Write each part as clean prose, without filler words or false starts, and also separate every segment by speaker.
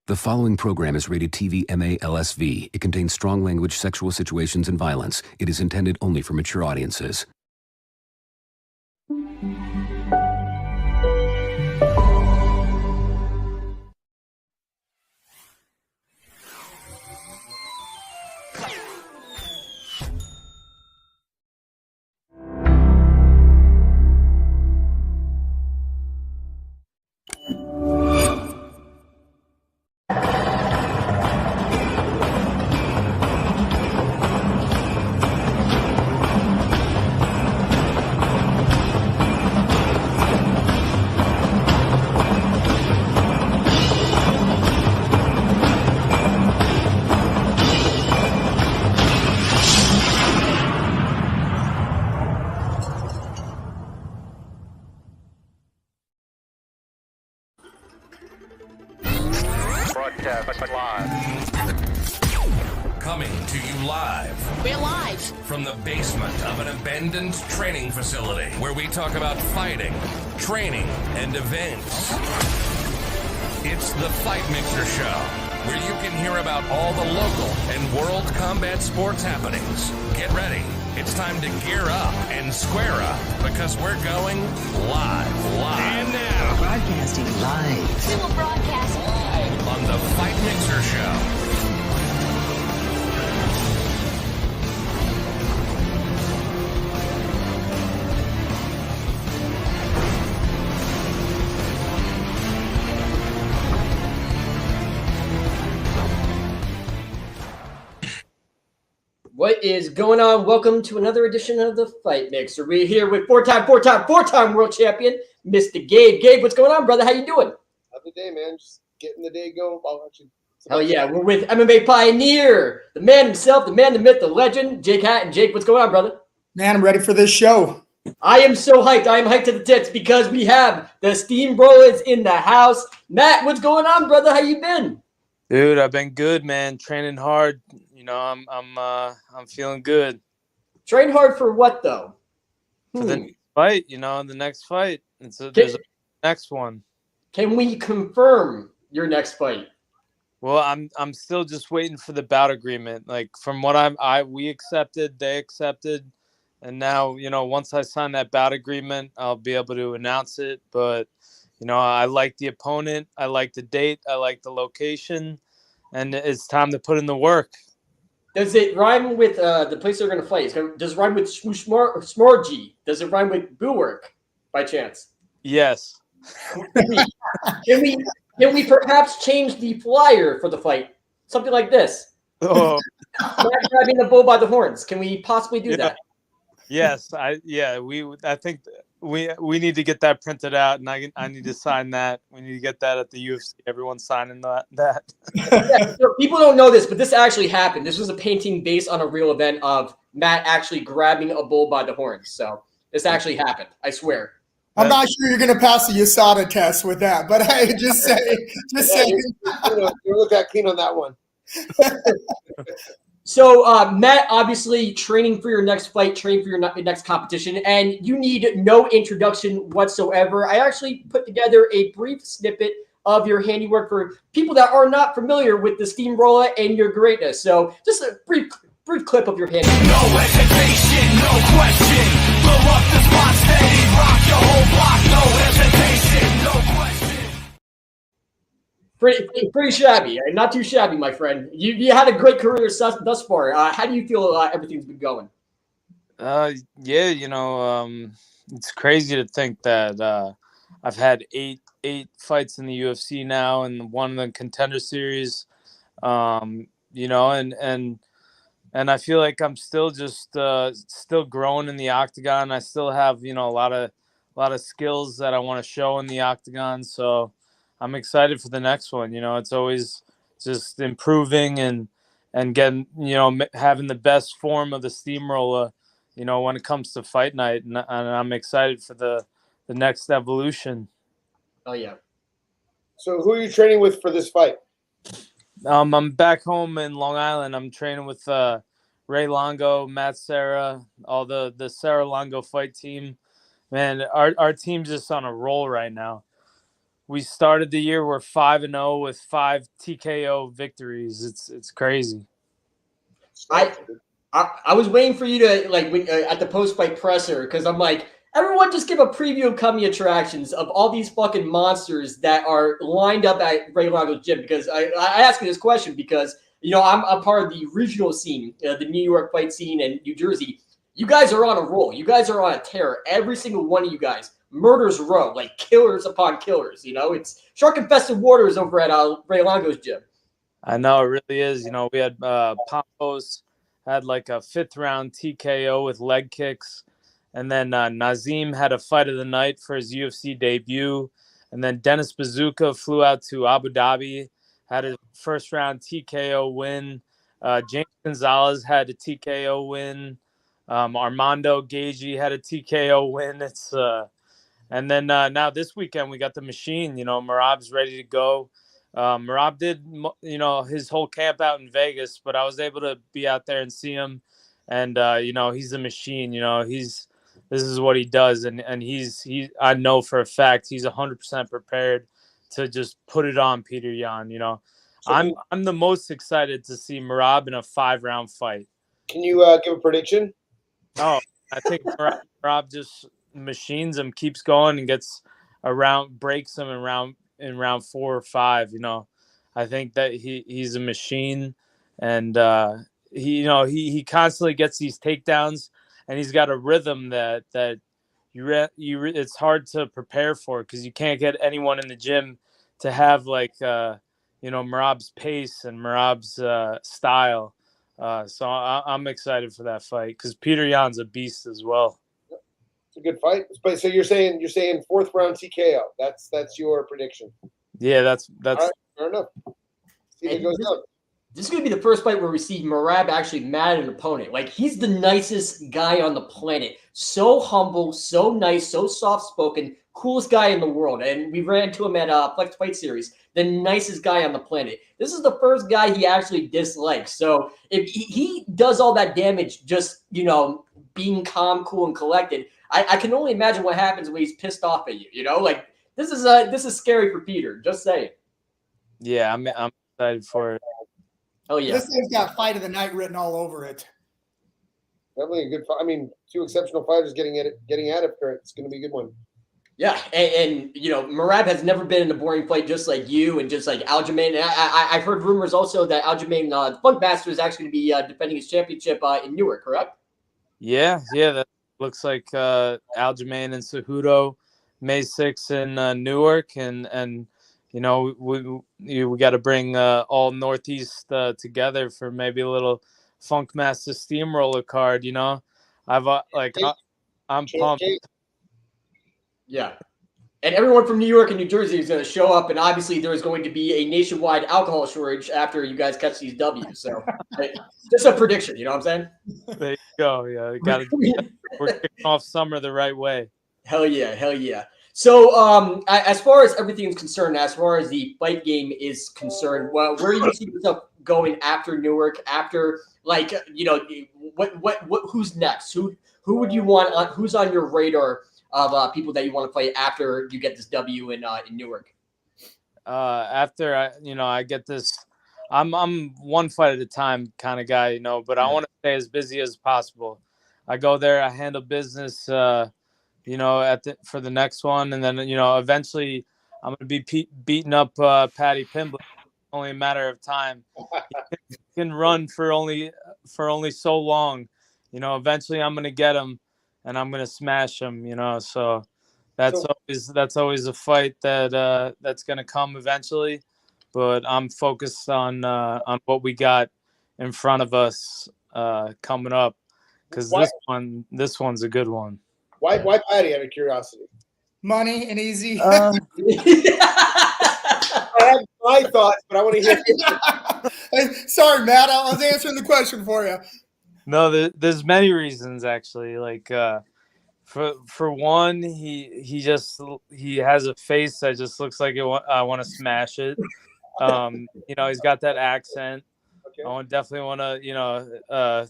Speaker 1: The following program is rated TV MA-LSV. It contains strong language, sexual situations, and violence. It is intended only for mature audiences.
Speaker 2: Broadcast live.
Speaker 3: Coming to you live.
Speaker 4: We're live.
Speaker 3: From the basement of an abandoned training facility where we talk about fighting, training, and events. It's the Fight Mixer Show, where you can hear about all the local and world combat sports happenings. Get ready. It's time to gear up and square up because we're going live. And now,
Speaker 5: Broadcasting live.
Speaker 4: We will broadcast live
Speaker 3: on the Fight Mixer Show.
Speaker 6: What is going on? Welcome to another edition of the Fight Mixer. We're here with four-time world champion, Mr. Gabe. Gabe, what's going on, brother? How you doing?
Speaker 7: Happy day, man. Just getting the day going.
Speaker 6: Hell yeah, we're with MMA Pioneer, the man himself, the man, the myth, the legend, Jake Hatton. Jake, what's going on, brother?
Speaker 8: Man, I'm ready for this show.
Speaker 6: I am so hyped. I am hyped to the tits because we have the Steamrollers in the house. Matt, what's going on, brother? How you been?
Speaker 9: Dude, I've been good, man. Training hard. You know, I'm feeling good.
Speaker 6: Train hard for what though?
Speaker 9: For the next fight, the next fight. There's a next one.
Speaker 6: Can we confirm your next fight?
Speaker 9: Well, I'm still just waiting for the bout agreement. Like from what we accepted, they accepted, and now once I sign that bout agreement, I'll be able to announce it. But I like the opponent, I like the date, I like the location, and it's time to put in the work.
Speaker 6: Does it rhyme with the place they're going to fight? Does it rhyme with Smorgy? Does it rhyme with Boowork by chance?
Speaker 9: Yes.
Speaker 6: Can we perhaps change the flyer for the fight? Something like this.
Speaker 9: Oh.
Speaker 6: Grabbing the bull by the horns. Can we possibly do that?
Speaker 9: Yes. I think we need to get that printed out, and I need to sign that. We need to get that at the UFC. Everyone's signing that.
Speaker 6: Yeah, so people don't know this, but this actually happened. This was a painting based on a real event of Matt actually grabbing a bull by the horns. So this actually happened. I swear.
Speaker 8: I'm not sure you're going to pass the USADA test with that, but hey, just say.
Speaker 7: You look that clean on that one.
Speaker 6: So, Matt, obviously training for your next fight, training for your next competition, and you need no introduction whatsoever. I actually put together a brief snippet of your handiwork for people that are not familiar with the Steamroller and your greatness. So, just a brief clip of your handiwork.
Speaker 3: No hesitation, no question. Blow up the spot, steady, rock your whole block. No hesitation, no question.
Speaker 6: Pretty shabby. Not too shabby, my friend. You had a great career thus far. How do you feel everything's been going?
Speaker 9: It's crazy to think that I've had eight fights in the UFC now and one in the Contender Series. And I feel like I'm still just still growing in the octagon. I still have a lot of skills that I want to show in the octagon. So I'm excited for the next one. It's always just improving and getting having the best form of the Steamroller. When it comes to fight night, and I'm excited for the next evolution.
Speaker 6: Oh yeah.
Speaker 7: So who are you training with for this fight?
Speaker 9: I'm back home in Long Island. I'm training with Ray Longo, Matt Serra, all the Serra Longo fight team. Man, our team's just on a roll right now. we started the year, we're 5-0 with 5 TKO victories. It's crazy.
Speaker 6: I was waiting for you to like at the post fight presser because I'm like, everyone just give a preview of coming attractions of all these fucking monsters that are lined up at Ray Longo's gym. Because I ask you this question because I'm a part of the regional scene, the New York fight scene and New Jersey. You guys are on a roll. You guys are on a tear. Every single one of you guys, murders row, like killers upon killers. It's shark infested waters over at Ray Longo's gym.
Speaker 9: I know it really is. We had Pompos had like a 5th round TKO with leg kicks. And then Nazim had a fight of the night for his UFC debut. And then Dennis Bazooka flew out to Abu Dhabi, had a 1st round TKO win. James Gonzalez had a TKO win. Armando Gagey had a TKO win. And then now this weekend we got the machine. Merab's ready to go. Merab did, his whole camp out in Vegas, but I was able to be out there and see him. And, he's a machine. This is what he does. And I know for a fact he's 100% prepared to just put it on Peter Yan. I'm the most excited to see Merab in a 5-round fight.
Speaker 7: Can you give a prediction?
Speaker 9: Oh, I think Merab just machines him, keeps going, and gets breaks him in round 4 or 5. I think that he's a machine, and he constantly gets these takedowns, and he's got a rhythm that it's hard to prepare for because you can't get anyone in the gym to have Merab's pace and Merab's style. So I'm excited for that fight because Peter Yan's a beast as well.
Speaker 7: It's a good fight. But so you're saying 4th round TKO. That's your prediction.
Speaker 9: Yeah, that's
Speaker 7: all right, fair enough. See if it goes down.
Speaker 6: This is going to be the first fight where we see Merab actually mad at an opponent. Like, he's the nicest guy on the planet. So humble, so nice, so soft-spoken, coolest guy in the world. And we ran into him at Flex Fight Series, the nicest guy on the planet. This is the first guy he actually dislikes. So if he does all that damage just, being calm, cool, and collected, I can only imagine what happens when he's pissed off at you, Like, this is scary for Peter. Just saying.
Speaker 9: Yeah, I'm excited for it.
Speaker 6: Oh yeah,
Speaker 8: This thing's got fight of the night written all over it.
Speaker 7: Definitely a good fight. I mean, 2 exceptional fighters getting at it. It's going to be a good one.
Speaker 6: Yeah, and Merab has never been in a boring fight, just like you and just like Aljamain. I've heard rumors also that Aljamain Funkmaster is actually going to be defending his championship in Newark, correct?
Speaker 9: Yeah, that looks like Aljamain and Cejudo, May 6th in Newark, and we got to bring all Northeast together for maybe a little Funkmaster Steamroller card. I'm pumped.
Speaker 6: Yeah. And everyone from New York and New Jersey is going to show up, and obviously there's going to be a nationwide alcohol shortage after you guys catch these W's. So, just a prediction, you know what I'm saying?
Speaker 9: There you go. Yeah, we're kicking off summer the right way.
Speaker 6: Hell yeah. So, as far as everything is concerned, as far as the fight game is concerned, where do you see yourself going after Newark? After who's next? Who would you want? Who's on your radar of people that you want to fight after you get this W in Newark?
Speaker 9: After I get this, I'm one fight at a time kind of guy, but I want to stay as busy as possible. I go there, I handle business, for the next one, and then eventually I'm gonna be beating up Patty Pimblett. Only a matter of time. He can run for only so long. Eventually I'm gonna get him, and I'm gonna smash him. So that's always a fight that's gonna come eventually. But I'm focused on what we got in front of us coming up, because this one's a good one.
Speaker 7: Why Patty, out of curiosity?
Speaker 8: Money and easy.
Speaker 7: I have my thoughts, but I want to hear.
Speaker 8: Hey, sorry, Matt. I was answering the question for you.
Speaker 9: No, there's many reasons actually. Like for one, he has a face that just looks like I want to smash it. He's got that accent. Okay. I definitely want to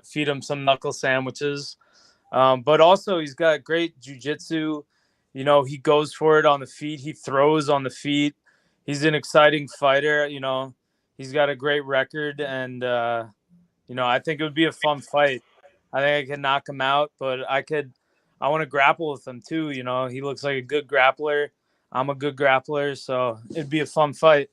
Speaker 9: feed him some knuckle sandwiches. But also he's got great jiu-jitsu. You know, he goes for it on the feet. He throws on the feet. He's an exciting fighter. You know, he's got a great record, and you know, I think it would be a fun fight. I think I could knock him out, but I want to grapple with him too. You know, he looks like a good grappler. I'm a good grappler, so it'd be a fun fight.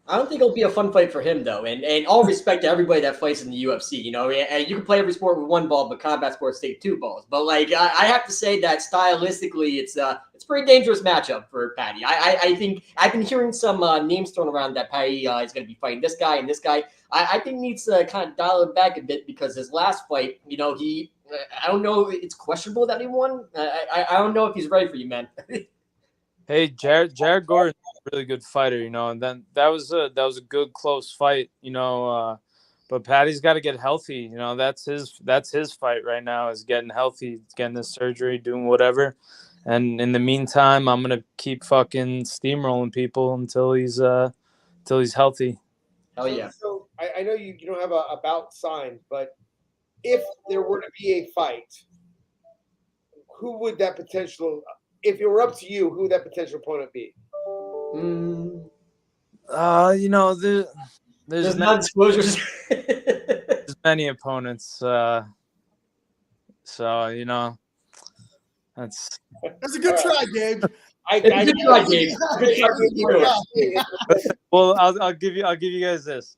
Speaker 6: I don't think it'll be a fun fight for him though, and all respect to everybody that fights in the UFC. You know, and you can play every sport with one ball, but combat sports take two balls. But like, I have to say that stylistically, it's a pretty dangerous matchup for Patty. I think I've been hearing some names thrown around that Patty is going to be fighting this guy and this guy. I think needs to kind of dial it back a bit because his last fight, you know, I don't know, it's questionable that he won. I don't know if he's ready for you, man.
Speaker 9: Hey, Jared Gordon's a really good fighter, you know, and then that was a good close fight, you know. But Patty's got to get healthy, you know. That's his fight right now is getting healthy, getting the surgery, doing whatever. And in the meantime, I'm gonna keep fucking steamrolling people until he's healthy.
Speaker 6: Hell yeah.
Speaker 7: So I know you don't have a bout signed, but if there were to be a fight, who would that potential? If it were up to you, who would that potential opponent be?
Speaker 6: Mm.
Speaker 9: You know, there's
Speaker 6: non-disclosures.
Speaker 9: there's many opponents. So you know, that's
Speaker 8: That's a good try, Gabe.
Speaker 6: Good try, Gabe. Good try.
Speaker 9: well. I'll give you guys this.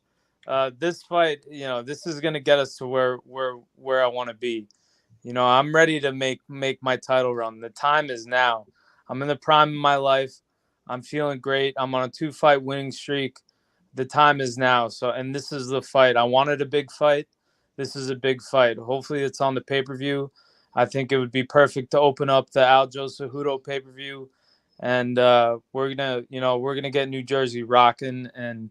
Speaker 9: This fight, you know, this is gonna get us to where I want to be. You know, I'm ready to make my title run. The time is now. I'm in the prime of my life. I'm feeling great. I'm on a 2-fight winning streak. The time is now. So, and this is the fight. I wanted a big fight. This is a big fight. Hopefully it's on the pay-per-view. I think it would be perfect to open up the Aljo Cejudo pay-per-view. And we're gonna get New Jersey rocking, and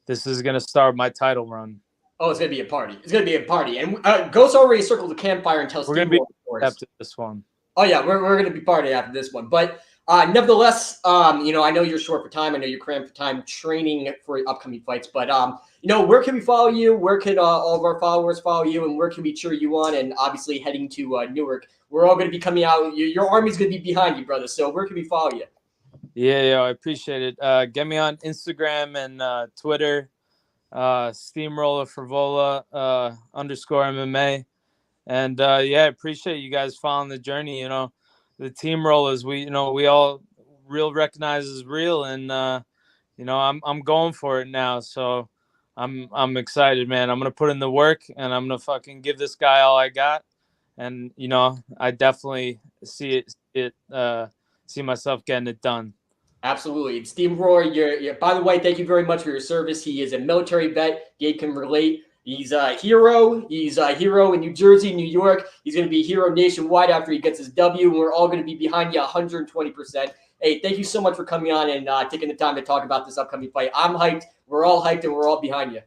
Speaker 9: this is gonna start my title run.
Speaker 6: Oh, it's gonna be a party. It's gonna be a party. And Ghost already circled the campfire and tells
Speaker 9: We're gonna be after this one.
Speaker 6: Oh yeah, we're gonna be partying after this one. But nevertheless, you know, I know you're short for time. I know you're cramped for time training for upcoming fights. But you know, where can we follow you? Where can all of our followers follow you? And where can we cheer you on? And obviously heading to Newark, we're all gonna be coming out. Your army's gonna be behind you, brother. So where can we follow you?
Speaker 9: Yeah, I appreciate it. Get me on Instagram and Twitter. Steamroller Frevola _MMA, and I appreciate you guys following the journey. You know, the team rollers, we all real recognize is real, and you know, I'm going for it now. So I'm excited, man. I'm gonna put in the work, and I'm gonna fucking give this guy all I got. And you know, I definitely see myself getting it done.
Speaker 6: Absolutely. Steamroller, you're by the way, thank you very much for your service. He is a military vet. Gabe can relate. He's a hero. He's a hero in New Jersey, New York. He's going to be a hero nationwide after he gets his W. And we're all going to be behind you 120%. Hey, thank you so much for coming on and taking the time to talk about this upcoming fight. I'm hyped. We're all hyped, and we're all behind you.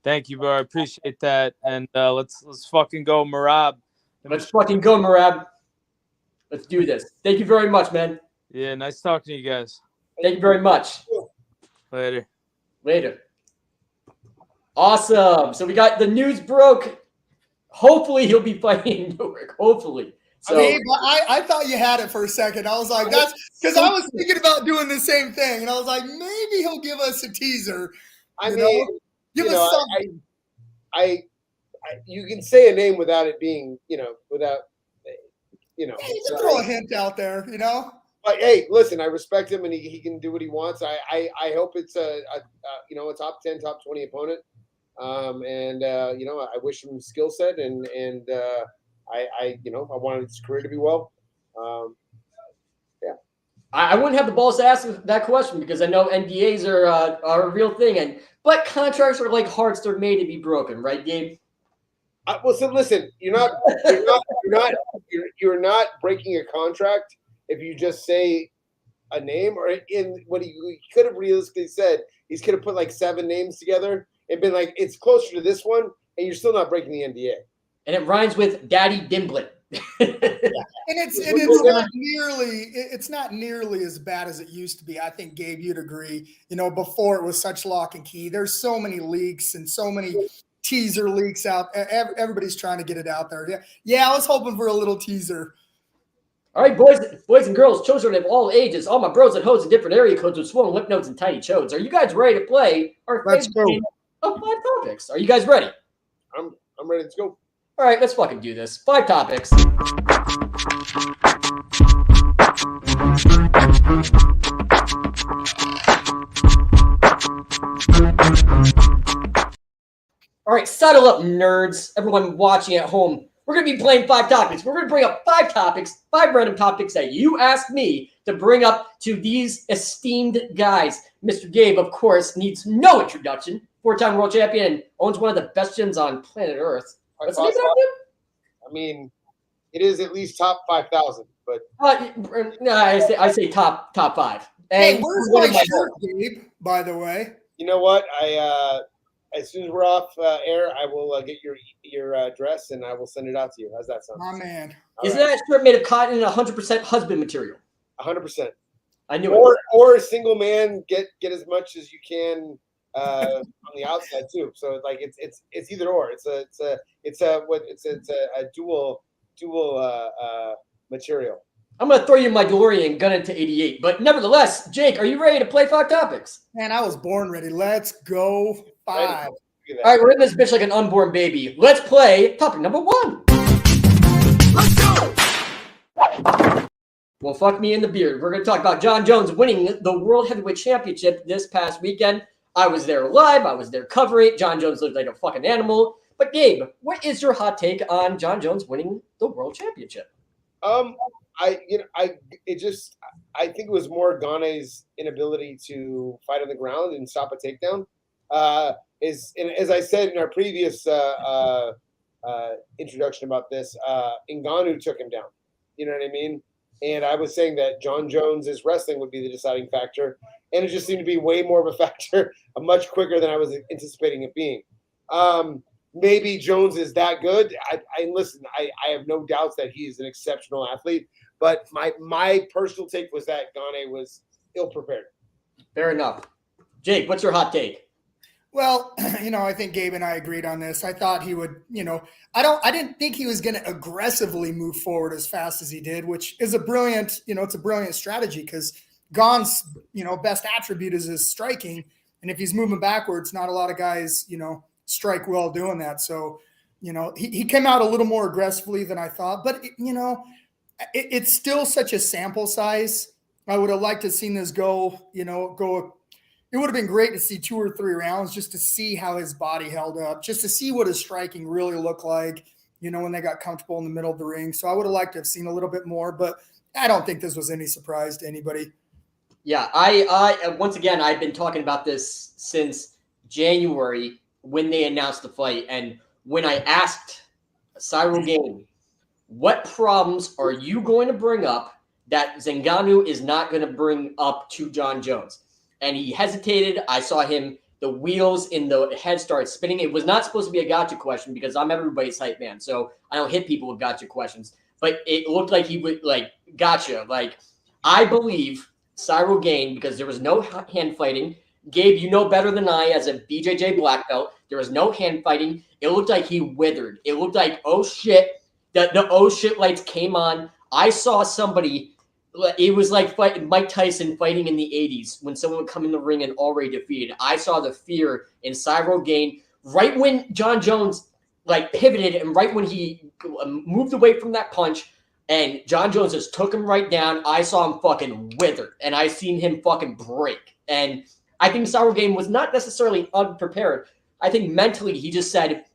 Speaker 9: Thank you, bro. I appreciate that. And let's fucking go, Marab.
Speaker 6: Let's fucking go, Marab. Let's do this. Thank you very much, man.
Speaker 9: Yeah, nice talking to you guys.
Speaker 6: Thank you very much.
Speaker 9: Later.
Speaker 6: Awesome. So we got the news broke. Hopefully he'll be fighting in Newark. Hopefully. So,
Speaker 8: I thought you had it for a second. I was like, that's because I was thinking about doing the same thing, and I was like, maybe he'll give us a teaser. Give us something.
Speaker 7: You can say a name without it being, without.
Speaker 8: You can throw a hint out there, you know.
Speaker 7: But hey, listen, I respect him, and he can do what he wants. I hope it's a top 10, top 20 opponent. I wish him skill set, and I wanted his career to be well.
Speaker 6: I wouldn't have the balls to ask that question because I know NDAs are a real thing, but contracts are like hearts; they're made to be broken, right, Gabe?
Speaker 7: So listen, you're not breaking a contract if you just say a name, or in what he could have realistically said, he's could have put like 7 names together and been like, it's closer to this one, and you're still not breaking the NDA.
Speaker 6: And it rhymes with Daddy Dimblett.
Speaker 8: And it's not nearly as bad as it used to be. I think, Gabe, you'd agree. You know, before it was such lock and key. There's so many leaks and so many teaser leaks out. Everybody's trying to get it out there. Yeah, I was hoping for a little teaser.
Speaker 6: All right, boys and girls, children of all ages, all my bros and hoes in different area codes with swollen lip nodes and tiny chodes. Are you guys ready to play our
Speaker 8: Let's
Speaker 6: favorite
Speaker 8: go.
Speaker 6: game of 5 topics? Are you guys ready?
Speaker 7: I'm ready to go.
Speaker 6: All right, let's fucking do this. 5 topics. All right, settle up, nerds. Everyone watching at home. We're going to be playing 5 topics. We're going to bring up 5 topics, 5 random topics that you asked me to bring up to these esteemed guys. Mr. Gabe, of course, needs no introduction. 4-time world champion, owns one of the best gyms on planet Earth. What's the name of that gym?
Speaker 7: I mean, it is at least top 5,000, but
Speaker 6: No, I say top 5.
Speaker 8: Hey,
Speaker 6: And
Speaker 8: where's
Speaker 6: one of
Speaker 8: my shirt, Gabe, by the way?
Speaker 7: you know what? As soon as we're off air, I will get your address and I will send it out to you. How's that sound?
Speaker 8: My man.
Speaker 6: Isn't that shirt made of cotton and 100% husband material?
Speaker 7: 100%.
Speaker 6: I knew it.
Speaker 7: Or a single man get as much as you can on the outside too. So like it's either or. It's a dual material.
Speaker 6: I'm going to throw you my DeLorean and gun it to 88. But nevertheless, Jake, are you ready to play 5 topics?
Speaker 8: Man, I was born ready. Let's go 5.
Speaker 6: All right, we're in this bitch like an unborn baby. Let's play topic number 1. Let's go! Well, fuck me in the beard. We're going to talk about Jon Jones winning the World Heavyweight Championship this past weekend. I was there live. I was there covering it. Jon Jones looked like a fucking animal. But Gabe, what is your hot take on Jon Jones winning the World Championship?
Speaker 7: I think it was more Gane's inability to fight on the ground and stop a takedown. As I said in our previous introduction about this, Ngannou took him down. You know what I mean? And I was saying that Jon Jones' wrestling would be the deciding factor, and it just seemed to be way more of a factor, much quicker than I was anticipating it being. Maybe Jones is that good. I have no doubts that he's an exceptional athlete, but my personal take was that Gane was ill-prepared.
Speaker 6: Fair enough. Jake, what's your hot take?
Speaker 8: Well, I think Gabe and I agreed on this. I thought he would, I didn't think he was going to aggressively move forward as fast as he did, which is a brilliant, it's a brilliant strategy because Gane's, best attribute is his striking. And if he's moving backwards, not a lot of guys, strike well doing that. So, he came out a little more aggressively than I thought, but it's still such a sample size. I would have liked to have seen this go. It would have been great to see 2 or 3 rounds just to see how his body held up, just to see what his striking really looked like, when they got comfortable in the middle of the ring. So I would have liked to have seen a little bit more, but I don't think this was any surprise to anybody.
Speaker 6: Yeah, I once again, I've been talking about this since January when they announced the fight. And when I asked Cyril Gane, what problems are you going to bring up that Ngannou is not going to bring up to Jon Jones? And he hesitated. I saw him, the wheels in the head start spinning. It was not supposed to be a gotcha question because I'm everybody's hype man. So I don't hit people with gotcha questions. But it looked like he would gotcha. I believe Cyril Gane, because there was no hand fighting. Gabe, you know better than I as a BJJ black belt. There was no hand fighting. It looked like he withered. It looked like, oh shit, the oh shit lights came on. I saw somebody. It was like Mike Tyson fighting in the 80s when someone would come in the ring and already defeated. I saw the fear in Cyril Gane right when Jon Jones pivoted and right when he moved away from that punch and Jon Jones just took him right down. I saw him fucking wither and I seen him fucking break. And I think Cyril Gane was not necessarily unprepared. I think mentally he just said,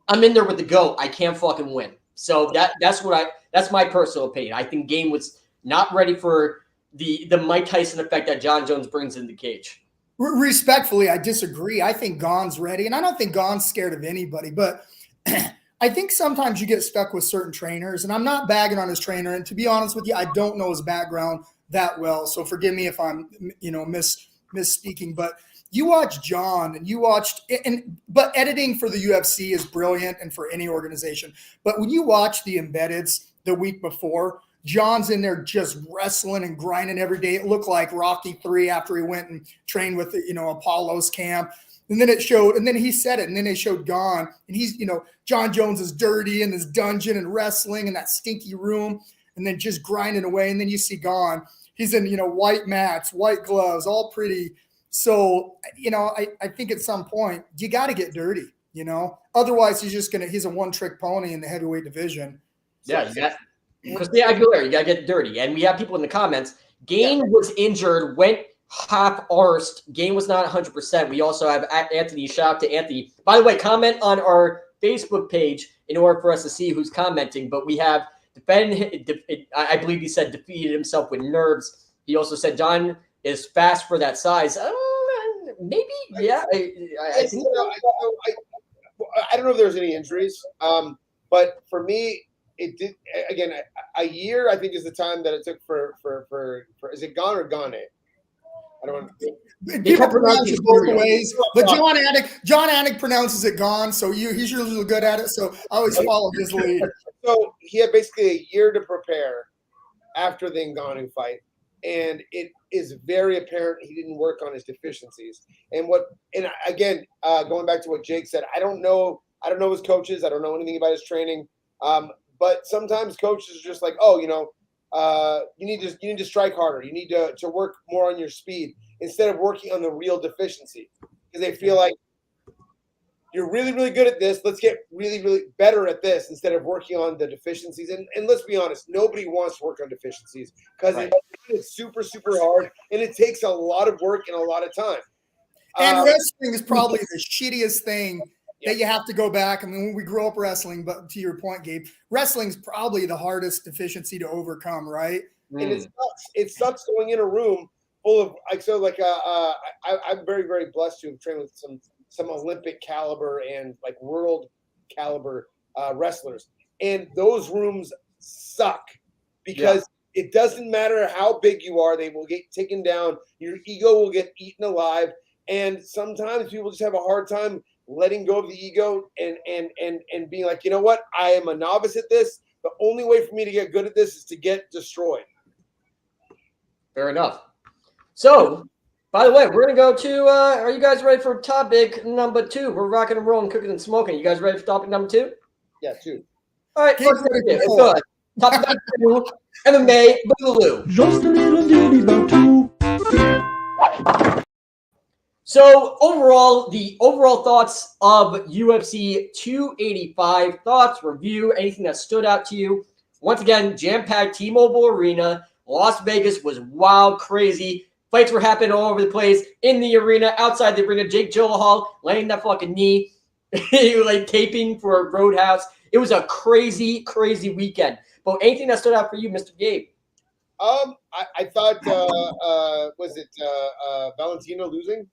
Speaker 6: I'm in there with the GOAT. I can't fucking win. So that's my personal opinion. I think Gane was not ready for the Mike Tyson effect that Jon Jones brings in the cage.
Speaker 8: Respectfully, I disagree. I think Gane's ready, and I don't think Gane's scared of anybody, but I think sometimes you get stuck with certain trainers, and I'm not bagging on his trainer, and to be honest with you, I don't know his background that well, so forgive me if I'm, misspeaking, but you watch Jon and you watched but editing for the UFC is brilliant and for any organization, but when you watch the Embeddeds the week before, Jon's in there just wrestling and grinding every day. It looked like Rocky III after he went and trained with, Apollo's camp. And then he said it, and then they showed Gane. And he's, Jon Jones is dirty in his dungeon and wrestling in that stinky room. and then just grinding away. And then you see Gon, he's in, white mats, white gloves, all pretty. So, I think at some point you got to get dirty, otherwise he's a one-trick pony in the heavyweight division.
Speaker 6: Yeah, Christina Aguilera, you got to get dirty. And we have people in the comments. Gain was injured, went half-arsed. Gain was not 100%. We also have Anthony. Shout out to Anthony. By the way, comment on our Facebook page in order for us to see who's commenting. But we have I believe he said defeated himself with nerves. He also said Jon is fast for that size. Maybe, yeah. I think
Speaker 7: I don't know if there's any injuries, but for me, it did. Again, a year I think is the time that it took for is it Gon or Gane? I don't want to.
Speaker 8: People pronounce it both ways, but John Anik pronounces it Gon, so he's usually good at it. So I always follow his lead.
Speaker 7: So he had basically a year to prepare after the Ngannou fight, and it is very apparent he didn't work on his deficiencies. And again, going back to what Jake said, I don't know his coaches. I don't know anything about his training. But sometimes coaches are just like, you need to strike harder. You need to work more on your speed instead of working on the real deficiency, because they feel like you're really, really good at this. Let's get really, really better at this instead of working on the deficiencies. And let's be honest, nobody wants to work on deficiencies because it's super, super hard and it takes a lot of work and a lot of time.
Speaker 8: And wrestling is probably the shittiest thing that you have to go back. I mean, when we grew up wrestling, but to your point, Gabe, wrestling's probably the hardest deficiency to overcome, right?
Speaker 7: And it sucks going in a room full of I'm very, very blessed to have trained with some Olympic caliber and like world caliber wrestlers. And those rooms suck because it doesn't matter how big you are, they will get taken down. Your ego will get eaten alive. And sometimes people just have a hard time letting go of the ego and being like, you know what? I am a novice at this. The only way for me to get good at this is to get destroyed.
Speaker 6: Fair enough. So, by the way, we're going to go to, are you guys ready for topic number 2? We're rocking and rolling, cooking and smoking. You guys ready for topic number 2?
Speaker 7: Yeah, 2.
Speaker 6: All right, let's go. Topic number 2, MMA Boogaloo.
Speaker 10: Just a little ditty about 2.
Speaker 6: So the overall thoughts of UFC 285, thoughts, review, anything that stood out to you. Once again, jam-packed T-Mobile Arena. Las Vegas was wild, crazy. Fights were happening all over the place, in the arena, outside the arena. Jake Gyllenhaal laying that fucking knee, like taping for Roadhouse. It was a crazy, crazy weekend. But anything that stood out for you, Mr. Gabe?
Speaker 7: I thought, was it Valentina losing?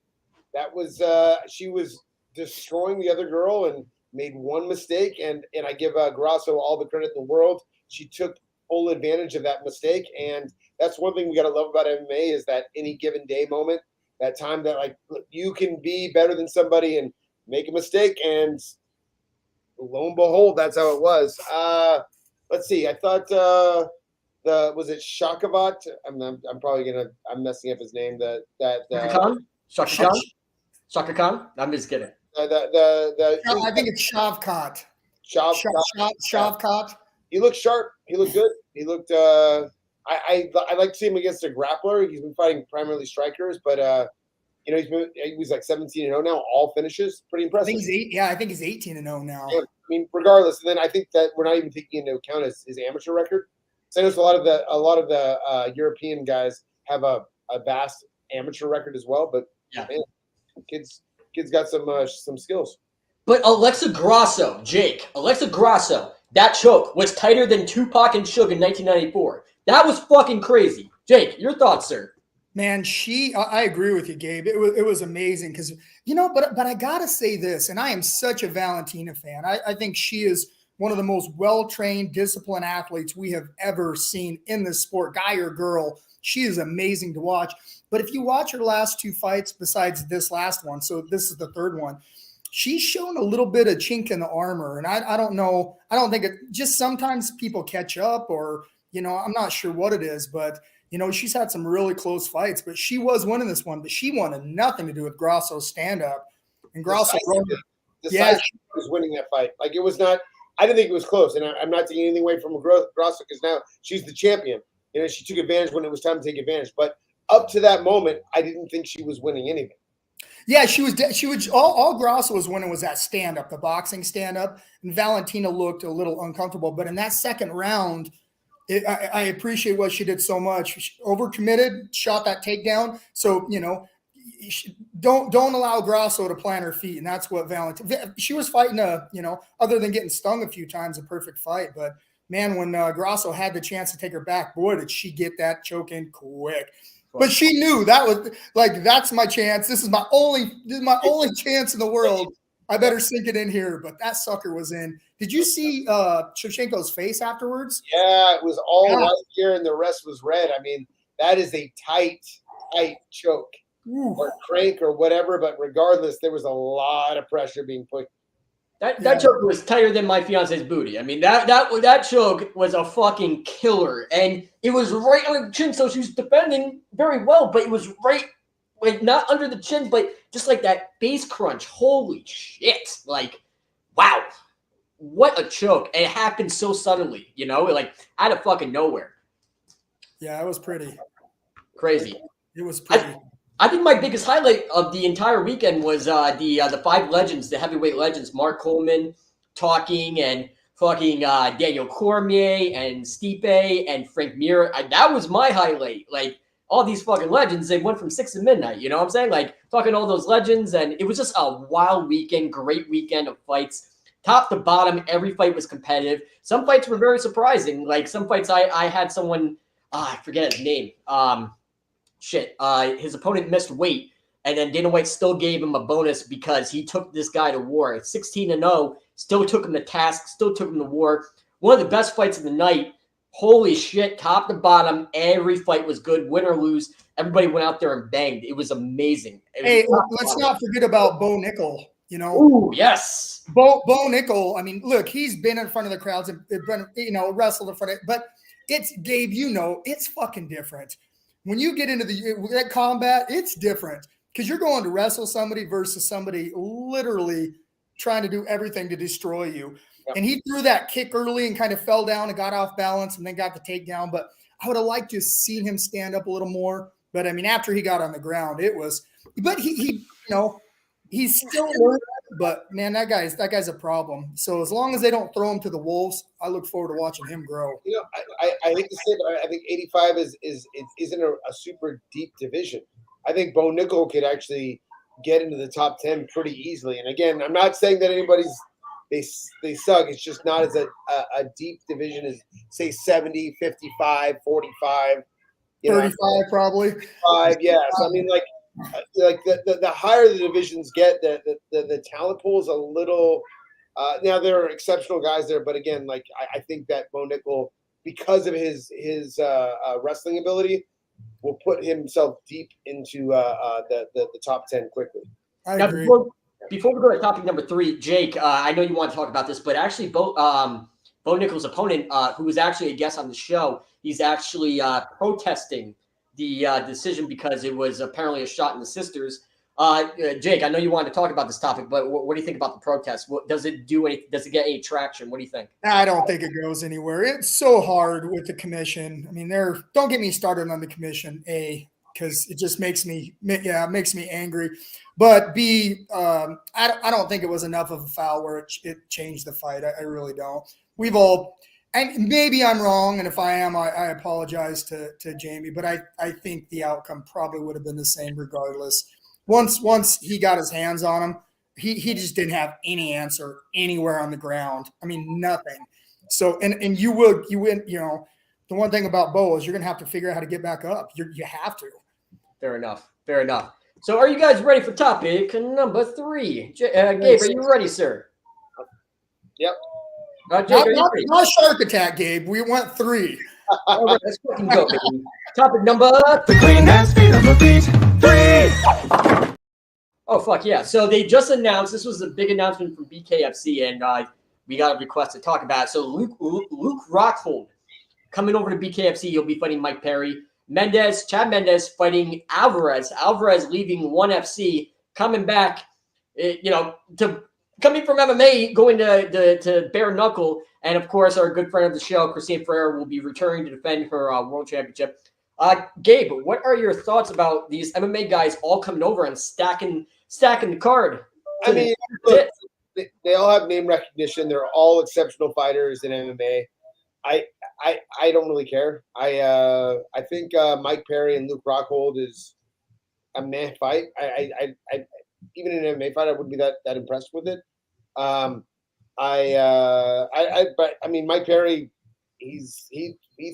Speaker 7: That was she was destroying the other girl and made one mistake, and I give Grasso all the credit in the world. She took full advantage of that mistake, and that's one thing we got to love about MMA is that any given day moment, that time that like you can be better than somebody and make a mistake, and lo and behold, that's how it was. Let's see. I thought was it Shakavat? I'm probably I'm messing up his name.
Speaker 6: Shaka Khan? I'm just kidding.
Speaker 8: I think it's Shavkat. Shavkat.
Speaker 7: He looked sharp. He looked good. He looked. I like to see him against a grappler. He's been fighting primarily strikers, but he was like 17-0 now, all finishes. Pretty impressive.
Speaker 8: I think he's 18-0 now.
Speaker 7: Yeah, I mean, regardless, and then I think that we're not even taking into account his amateur record. So I noticed a lot of the European guys have a vast amateur record as well, but man, kids got some skills.
Speaker 6: But Alexa Grasso, that choke was tighter than Tupac and Suge in 1994. That was fucking crazy. Jake, your thoughts, sir?
Speaker 8: Man, I agree with you, Gabe. It was amazing because, but I got to say this, and I am such a Valentina fan. I think she is one of the most well-trained, disciplined athletes we have ever seen in this sport, guy or girl. She is amazing to watch. But if you watch her last 2 fights besides this last one, so this is the third one, she's shown a little bit of chink in the armor. And I don't know. I don't think just sometimes people catch up or, I'm not sure what it is. But, she's had some really close fights. But she was winning this one. But she wanted nothing to do with Grasso's stand-up. And Grasso
Speaker 7: was winning that fight. Like, it was not I didn't think it was close, and I'm not taking anything away from Grasso because now she's the champion. You know, she took advantage when it was time to take advantage. But up to that moment, I didn't think she was winning anything.
Speaker 8: Yeah, she was all Grasso was winning was that stand up, the boxing stand up, and Valentina looked a little uncomfortable. But in that second round, I appreciate what she did so much. She overcommitted, shot that takedown. So don't allow Grasso to plant her feet, and that's what Valentina. She was fighting other than getting stung a few times, a perfect fight. But man, when Grasso had the chance to take her back, boy, did she get that choke in quick. But she knew that was like, that's my chance. This is my only chance in the world. I better sink it in here. But that sucker was in. Did you see Shevchenko's face afterwards?
Speaker 7: Yeah, it was all right here, and the rest was red. I mean, that is a tight choke or crank or whatever. But regardless, there was a lot of pressure being put.
Speaker 6: That choke was tighter than my fiance's booty. I mean, that choke was a fucking killer, and it was right on the chin. So she was defending very well, but it was right, like not under the chin, but just like that base crunch. Holy shit! Like, wow, what a choke! And it happened so suddenly, like out of fucking nowhere.
Speaker 8: Yeah, it was pretty
Speaker 6: crazy.
Speaker 8: It was pretty.
Speaker 6: I think my biggest highlight of the entire weekend was the five legends, the heavyweight legends, Mark Coleman talking and fucking Daniel Cormier and Stipe and Frank Mir. That was my highlight. Like all these fucking legends, they went from 6 to midnight. You know what I'm saying? Like talking all those legends, and it was just a wild weekend, great weekend of fights. Top to bottom, every fight was competitive. Some fights were very surprising. Like some fights, I had someone, I forget his name. His opponent missed weight, and then Dana White still gave him a bonus because he took this guy to war. 16-0, still took him to task, still took him to war. One of the best fights of the night. Holy shit, top to bottom, every fight was good, win or lose. Everybody went out there and banged. It was amazing.
Speaker 8: Let's not forget about Bo Nickel.
Speaker 6: Ooh, yes.
Speaker 8: Bo Nickel, I mean, look, he's been in front of the crowds and been, wrestled in front of it, but it's, Gabe, it's fucking different. When you get into that combat, it's different because you're going to wrestle somebody versus somebody literally trying to do everything to destroy you. Yep. And he threw that kick early and kind of fell down and got off balance and then got the takedown. But I would have liked to have seen him stand up a little more. But I mean, after he got on the ground, but he's still learning. But man, that guy's a problem. So as long as they don't throw him to the wolves, I look forward to watching him grow.
Speaker 7: I hate to say it, but I think 85 isn't a super deep division. I think Bo Nickel could actually get into the top 10 pretty easily. And again, I'm not saying that they suck. It's just not as a deep division as say 70, 55, 45,
Speaker 8: 35 probably.
Speaker 7: 5, yes. I mean, like the higher the divisions get, the talent pool is a little. Now there are exceptional guys there, but again, like I think that Bo Nickel, because of his wrestling ability, will put himself deep into the top 10 quickly.
Speaker 8: I agree.
Speaker 6: Before we go to topic number 3, Jake, I know you want to talk about this, but actually Bo Nickel's opponent, who was actually a guest on the show, he's actually protesting the decision because it was apparently a shot in the sisters. Jake, I know you wanted to talk about this topic, but what do you think about the protest? Does it get any traction? What do you think?
Speaker 8: I don't think it goes anywhere. It's so hard with the commission. I mean, don't get me started on the commission, A, because it just makes me angry. But B, I don't think it was enough of a foul where it changed the fight. I really don't. And maybe I'm wrong, and if I am, I apologize to Jamie, but I think the outcome probably would have been the same regardless. Once he got his hands on him, he just didn't have any answer anywhere on the ground. I mean, nothing. So, and you win, the one thing about Bo is you're going to have to figure out how to get back up. You have to.
Speaker 6: Fair enough. So are you guys ready for topic number 3? Gabe, are you ready, sir?
Speaker 7: Yep.
Speaker 8: Not shark attack, Gabe. We went 3.
Speaker 6: All right, let's fucking go, baby. Topic number 3. Oh, fuck yeah. So they just announced, this was a big announcement from BKFC, and we got a request to talk about it. So Luke Rockhold coming over to BKFC. He'll be fighting Mike Perry. Chad Mendez fighting Alvarez. Alvarez leaving ONE FC, coming back, to Coming from MMA, going to bare knuckle, and of course, our good friend of the show, Christine Ferrer, will be returning to defend her world championship. Gabe, what are your thoughts about these MMA guys all coming over and stacking the card?
Speaker 7: I mean, look, they all have name recognition. They're all exceptional fighters in MMA. I don't really care. I think Mike Perry and Luke Rockhold is a meh fight. I even in an MMA fight, I wouldn't be that impressed with it. But I mean, Mike Perry, he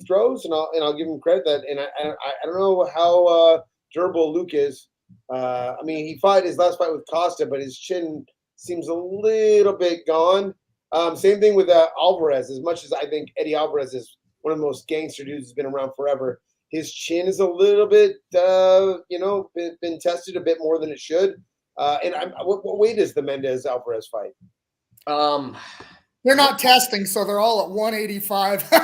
Speaker 7: throws, and I'll give him credit that. And I don't know how durable Luke is. I mean, he fought his last fight with Costa, but his chin seems a little bit gone. Same thing with Alvarez. As much as I think Eddie Alvarez is one of the most gangster dudes who's been around forever, his chin is a little bit, been tested a bit more than it should. What weight is the Mendez Alvarez fight?
Speaker 8: They're not testing, so they're all at 185. They're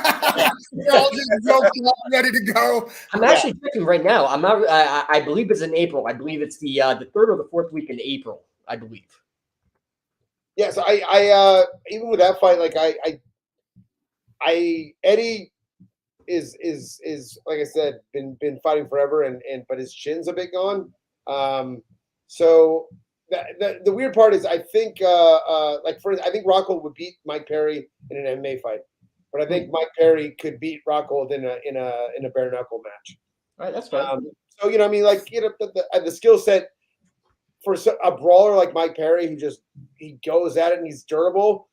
Speaker 8: all just yoked up, ready to go.
Speaker 6: I'm actually checking right now. I'm not. I believe it's in April. I believe it's the third or the fourth week in April. I believe.
Speaker 7: Yeah. So I even with that fight, like Eddie is like I said, been fighting forever, but his chin's a bit gone. So the weird part is I think I think Rockhold would beat Mike Perry in an MMA fight, but I think Mike Perry could beat Rockhold in a bare knuckle match.
Speaker 6: All right, that's fine.
Speaker 7: So the skill set for a brawler like Mike Perry who he goes at it and he's durable.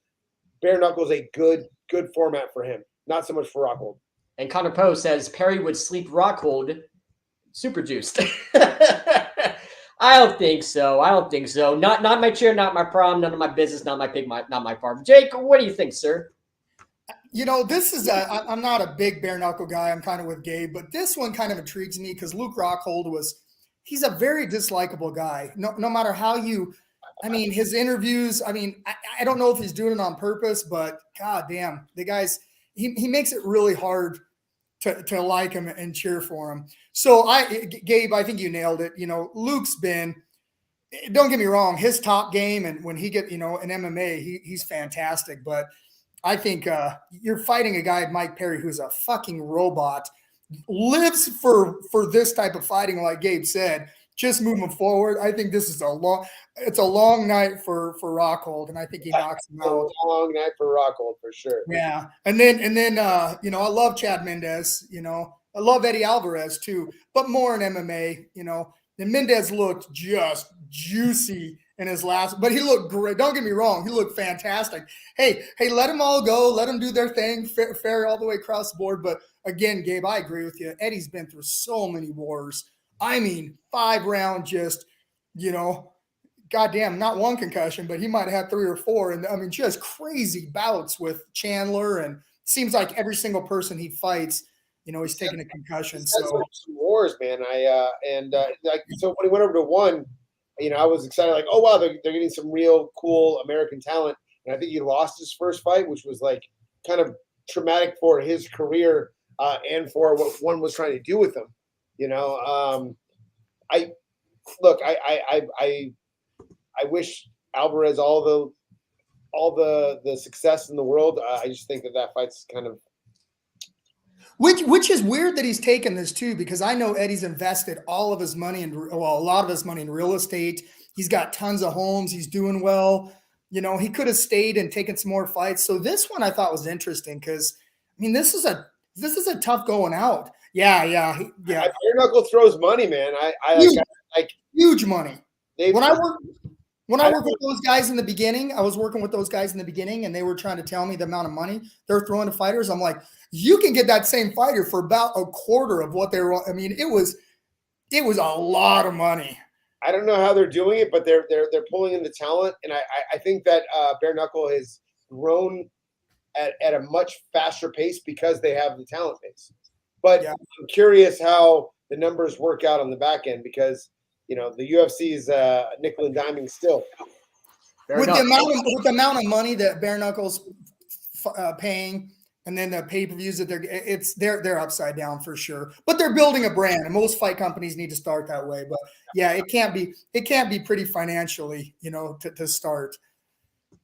Speaker 7: Bare knuckle is a good format for him. Not so much for Rockhold.
Speaker 6: And Connor Poe says Perry would sleep Rockhold super juiced. I don't think so. Not my chair, not my problem, none of my business, not my pig, not my farm. Jake, what do you think, sir?
Speaker 8: This is I'm not a big bare knuckle guy. I'm kind of with Gabe, but this one kind of intrigues me because Luke Rockhold he's a very dislikable guy. No matter how his interviews, I don't know if he's doing it on purpose, but God damn, the guy's, he makes it really hard to like him and cheer for him. So Gabe, I think you nailed it. Luke's been, don't get me wrong, his top game. And when he get, in MMA, he's fantastic. But I think you're fighting a guy, Mike Perry, who's a fucking robot, lives for this type of fighting. Like Gabe said, just moving forward. I think this is a long night for Rockhold, and I think he knocks him out.
Speaker 7: A long night for Rockhold for sure.
Speaker 8: Yeah, and then I love Chad Mendez. I love Eddie Alvarez too, but more in MMA. And Mendez looked just juicy in his last, but he looked great. Don't get me wrong, he looked fantastic. Hey, let them all go, let them do their thing, fair all the way across the board. But again, Gabe, I agree with you. Eddie's been through so many wars. 5-round, just, goddamn, not one concussion, but he might have had 3 or 4. And just crazy bouts with Chandler. And it seems like every single person he fights, he's taking a concussion. So
Speaker 7: some wars, man. So when he went over to 1, I was excited, like, oh wow, they're getting some real cool American talent. And I think he lost his first fight, which was like kind of traumatic for his career and for what 1 was trying to do with him. I wish Alvarez all the success in the world. I just think that fight's kind of
Speaker 8: which is weird that he's taken this too, because I know Eddie's invested all of his money a lot of his money in real estate. He's got tons of homes. He's doing well. He could have stayed and taken some more fights. So this one I thought was interesting because this is a tough going out. Yeah.
Speaker 7: Bare knuckle throws money, man.
Speaker 8: Huge money. When I worked with those guys in the beginning, I was working with those guys in the beginning, and they were trying to tell me the amount of money they're throwing to fighters. I'm like, you can get that same fighter for about a quarter of what they were. It was a lot of money.
Speaker 7: I don't know how they're doing it, but they're pulling in the talent, and I think that bare knuckle has grown at a much faster pace because they have the talent base. But yeah. I'm curious how the numbers work out on the back end because the UFC is nickel and diming still.
Speaker 8: With the amount of money that bare knuckles paying, and then the pay-per-views that they're upside down for sure. But they're building a brand, and most fight companies need to start that way. But yeah, it can't be pretty financially, to start.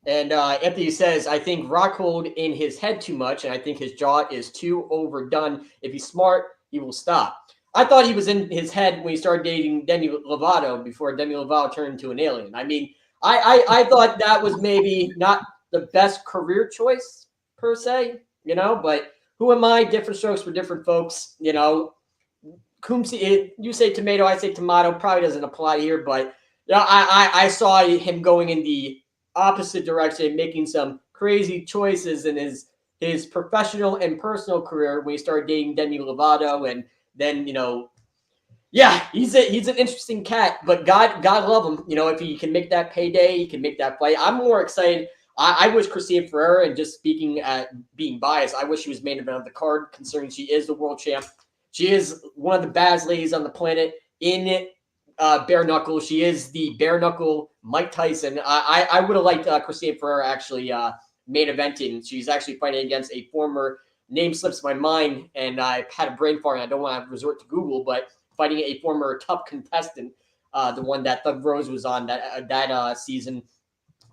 Speaker 6: And Anthony says, I think Rockhold in his head too much, and I think his jaw is too overdone. If he's smart, he will stop. I thought he was in his head when he started dating Demi Lovato before Demi Lovato turned into an alien. I mean, I thought that was maybe not the best career choice per se, but who am I? Different strokes for different folks, you say tomato, I say tomato. Probably doesn't apply here, but I saw him going in the opposite direction, making some crazy choices in his professional and personal career when he started dating Demi Lovato, and then yeah, he's an interesting cat, but God love him. If he can make that payday, he can make that fight. I'm more excited. I wish Christine Ferreira, and just speaking at being biased, I wish she was main event of the card, considering she is the world champ. She is one of the baddest ladies on the planet in bare knuckle. She is the bare knuckle Mike Tyson. I would have liked Christine Ferreira actually main eventing. She's actually fighting against a former, name slips my mind, and I had a brain fart, and I don't want to resort to Google, but fighting a former tough contestant, the one that Thug Rose was on that season.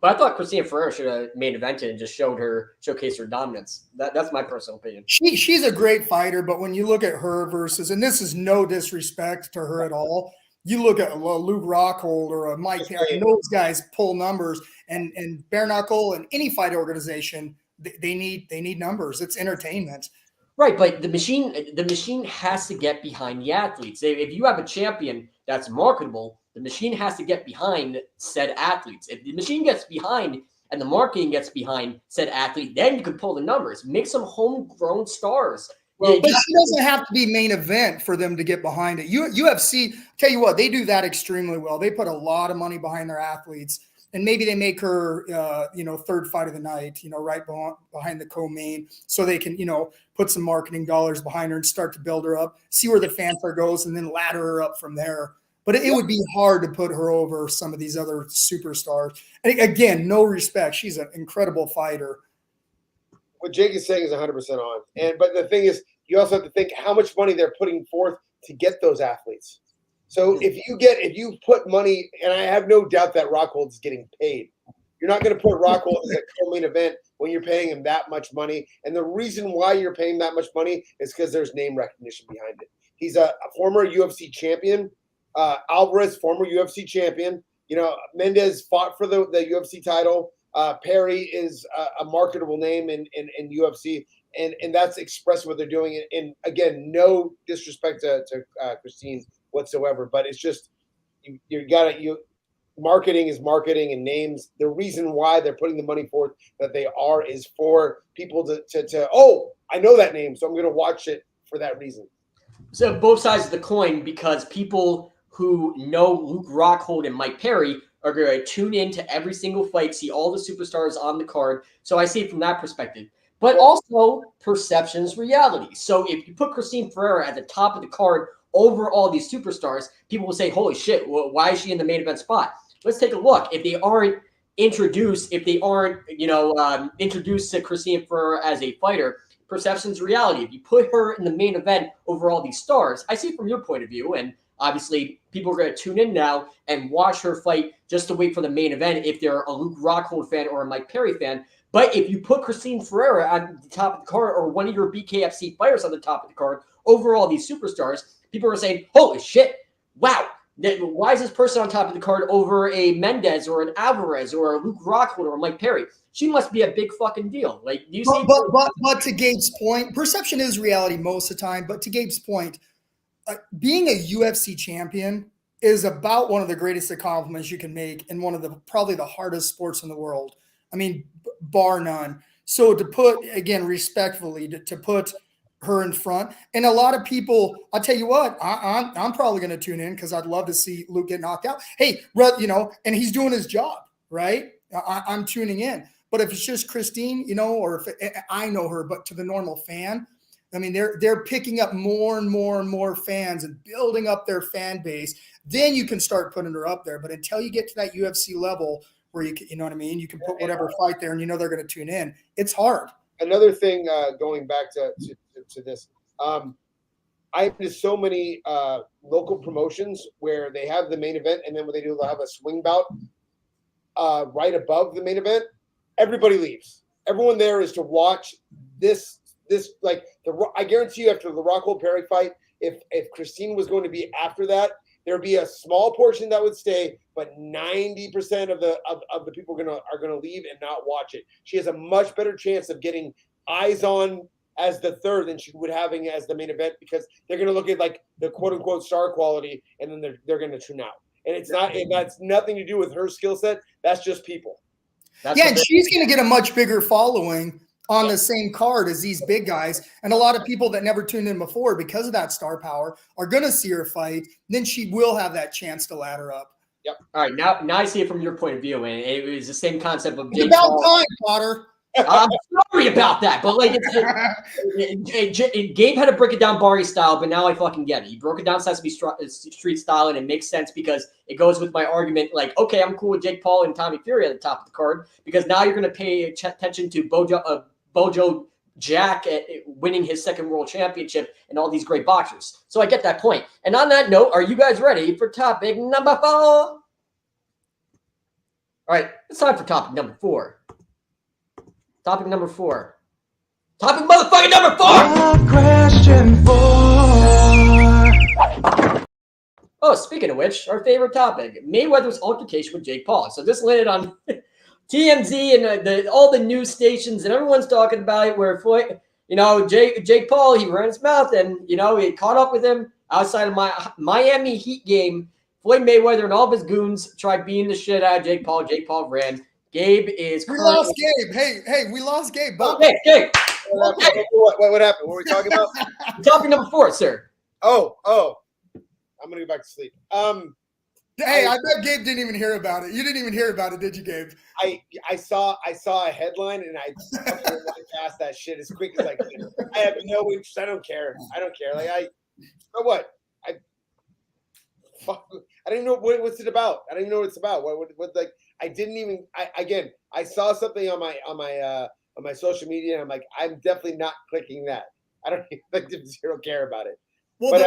Speaker 6: But I thought Christina Ferreira should have main evented and just showcase her dominance. That's my personal opinion.
Speaker 8: She's a great fighter, but when you look at her versus, and this is no disrespect to her at all, you look at Luke Rockhold or a Mike Perry, and those guys pull numbers, and bare knuckle and any fight organization, they need numbers. It's entertainment.
Speaker 6: Right, but the machine has to get behind the athletes. If you have a champion that's marketable, the machine has to get behind said athletes. If the machine gets behind and the marketing gets behind said athlete, then you can pull the numbers. Make some homegrown stars.
Speaker 8: Well, but she doesn't have to be main event for them to get behind it. UFC, tell you what, they do that extremely well. They put a lot of money behind their athletes, and maybe they make her, third fight of the night, right behind the co-main, so they can, put some marketing dollars behind her and start to build her up, see where the fanfare goes, and then ladder her up from there. But it would be hard to put her over some of these other superstars. And again, no respect. She's an incredible fighter.
Speaker 7: What Jake is saying is 100% on. But the thing is, you also have to think how much money they're putting forth to get those athletes. So if you put money, and I have no doubt that Rockhold is getting paid. You're not going to put Rockhold as a co-main event when you're paying him that much money. And the reason why you're paying that much money is because there's name recognition behind it. He's a former UFC champion. Alvarez, former UFC champion. Mendez fought for the UFC title. Perry is a marketable name in UFC, and that's expressed what they're doing. And again, no disrespect to Christine whatsoever, but it's just marketing is marketing, and names. The reason why they're putting the money forth that they are is for people to I know that name, so I'm going to watch it for that reason.
Speaker 6: So both sides of the coin, because people who know Luke Rockhold and Mike Perry are going to tune in to every single fight, see all the superstars on the card. So I see it from that perspective. But also, perception's reality. So if you put Christine Ferreira at the top of the card over all these superstars, people will say, holy shit, why is she in the main event spot? Let's take a look. If they aren't introduced to Christine Ferreira as a fighter, perception's reality. If you put her in the main event over all these stars, I see it from your point of view, and obviously, people are going to tune in now and watch her fight just to wait for the main event if they're a Luke Rockhold fan or a Mike Perry fan. But if you put Christine Ferreira on the top of the card, or one of your BKFC fighters on the top of the card over all these superstars, people are saying, holy shit, wow, why is this person on top of the card over a Mendez or an Alvarez or a Luke Rockhold or a Mike Perry? She must be a big fucking deal. Like, do you see?
Speaker 8: But to Gabe's point, perception is reality most of the time. But to Gabe's point, being a UFC champion is about one of the greatest accomplishments you can make in one of the probably the hardest sports in the world. I mean, bar none. So to put, again, respectfully, to put her in front, and a lot of people, I'll tell you what, I'm probably going to tune in because I'd love to see Luke get knocked out. Hey, and he's doing his job, right? I'm tuning in. But if it's just Christine, or if I know her, but to the normal fan, I mean, they're picking up more and more and more fans and building up their fan base. Then you can start putting her up there. But until you get to that UFC level where you know what I mean, you can put whatever fight there and they're going to tune in. It's hard.
Speaker 7: Another thing, going back to this, I've been to so many local promotions where they have the main event, and then what they do, they'll have a swing bout right above the main event. everybody leaves. Everyone there is to watch this. Like I guarantee you, after the Rockhold Perry fight, if Christine was going to be after that, there'd be a small portion that would stay, but 90% of the people are gonna leave and not watch it. She has a much better chance of getting eyes on as the third than she would having as the main event, because they're gonna look at like the quote unquote star quality, and then they're gonna tune out. And it's not, and that's nothing to do with her skill set. That's just people.
Speaker 8: And she's going to get a much bigger following on the same card as these big guys. And a lot of people that never tuned in before because of that star power are going to see her fight. Then she will have that chance to ladder up.
Speaker 7: Yep.
Speaker 6: All right. Now I see it from your point of view. And it was the same concept of
Speaker 8: It's about time, Potter.
Speaker 6: I'm sorry about that, but like Gabe had to break it down Barry style, but now I fucking get it. He broke it down Sesame Street style, and it makes sense because it goes with my argument. Like, okay, I'm cool with Jake Paul and Tommy Fury at the top of the card because now you're going to pay attention to Bojo Jack winning his second world championship and all these great boxers. So I get that point. And on that note, are you guys ready for topic number 4? All right, it's time for topic number 4. Topic number 4. Topic motherfucking number 4!
Speaker 10: Question 4.
Speaker 6: Oh, speaking of which, our favorite topic, Mayweather's altercation with Jake Paul. So this landed on TMZ and all the news stations, and everyone's talking about it where Floyd, Jake Paul, he ran his mouth and, he caught up with him outside of my Miami Heat game. Floyd Mayweather and all of his goons tried beating the shit out of Jake Paul. Jake Paul ran. Gabe is
Speaker 8: We lost Gabe. Hey, we lost Gabe.
Speaker 6: Gabe.
Speaker 7: What happened? What were we talking about?
Speaker 6: Topic number 4, sir.
Speaker 7: Oh. I'm going to go back to sleep.
Speaker 8: Hey, I bet Gabe didn't even hear about it. You didn't even hear about it, did you, Gabe?
Speaker 7: I saw a headline and I went past that shit as quick as I could. I have no interest. I don't care. Like so what? I don't even know what's it about. I don't even know what it's about. What like I didn't even. I saw something on my social media and I'm like, I'm definitely not clicking that. I don't even zero care about it.
Speaker 8: Well,
Speaker 7: but,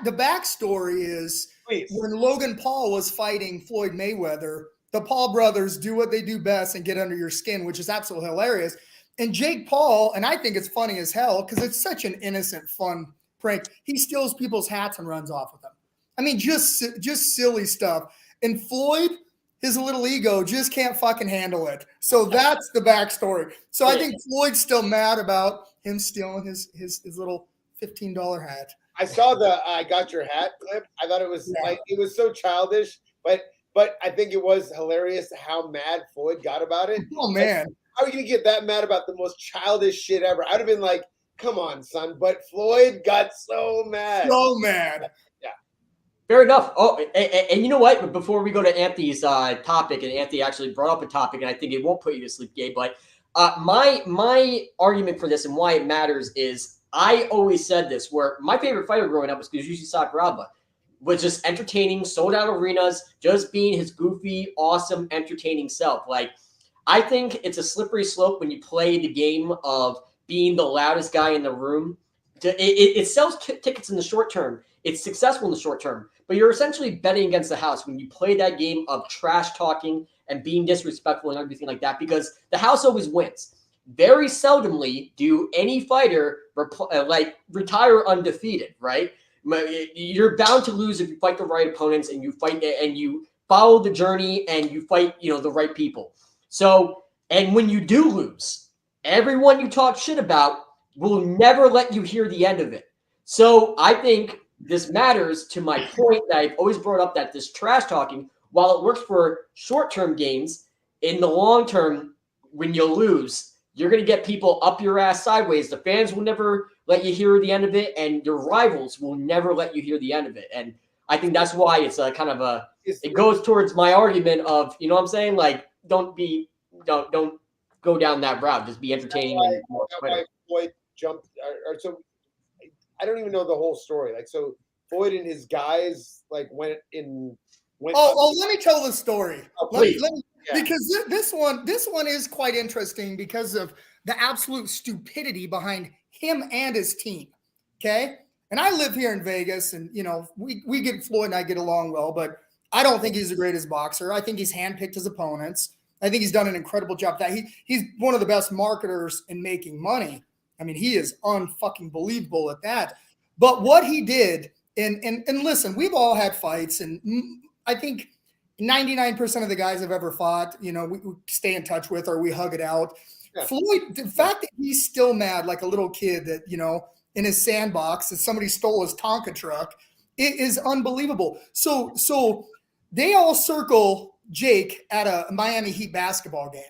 Speaker 8: the backstory is when Logan Paul was fighting Floyd Mayweather, the Paul brothers do what they do best and get under your skin, which is absolutely hilarious. And Jake Paul, and I think it's funny as hell because it's such an innocent, fun prank. He steals people's hats and runs off with them. I mean, just silly stuff. And Floyd, his little ego just can't fucking handle it. So that's the backstory. So I think Floyd's still mad about him stealing his little $15 hat.
Speaker 7: I saw the I got your hat clip. I thought it was like it was so childish, but I think it was hilarious how mad Floyd got about it.
Speaker 8: Oh man.
Speaker 7: Like, how are you gonna get that mad about the most childish shit ever? I'd have been like, come on, son. But Floyd got so mad.
Speaker 8: So mad.
Speaker 7: Yeah.
Speaker 6: Fair enough. Oh, and you know what? But before we go to Anthony's topic, and Anthony actually brought up a topic, and I think it won't put you to sleep, Gabe, but my argument for this and why it matters is I always said this, where my favorite fighter growing up was Kazushi Sakuraba, was just entertaining, sold out arenas, just being his goofy, awesome, entertaining self. Like, I think it's a slippery slope when you play the game of being the loudest guy in the room. It sells tickets in the short term. It's successful in the short term, but you're essentially betting against the house when you play that game of trash talking and being disrespectful and everything like that, because the house always wins. Very seldomly do any fighter retire undefeated, right? You're bound to lose if you fight the right opponents and you fight and you follow the journey and you fight, the right people. So, and when you do lose, everyone you talk shit about will never let you hear the end of it. So I think this matters to my point that I've always brought up, that this trash talking, while it works for short-term games, in the long term, when you lose, you're going to get people up your ass sideways. The fans will never let you hear the end of it, and your rivals will never let you hear the end of it. And I think that's why it's a kind of it goes towards my argument of, you know what I'm saying? Like, don't go down that route. Just be entertaining.
Speaker 7: That's why Floyd jumped. So I don't even know the whole story. Like, so Floyd and his guys went.
Speaker 8: Let me tell the story.
Speaker 7: Oh, please.
Speaker 8: Because this one is quite interesting because of the absolute stupidity behind him and his team. Okay. And I live here in Vegas, and we get Floyd and I get along well, but I don't think he's the greatest boxer. I think he's handpicked his opponents. I think he's done an incredible job. That he's one of the best marketers in making money. I mean, he is unfucking believable at that. But what he did, and listen, we've all had fights, and I think 99% of the guys I've ever fought, we stay in touch with or we hug it out. Yeah. Floyd, the fact that he's still mad like a little kid that, in his sandbox that somebody stole his Tonka truck, it is unbelievable. So they all circle Jake at a Miami Heat basketball game.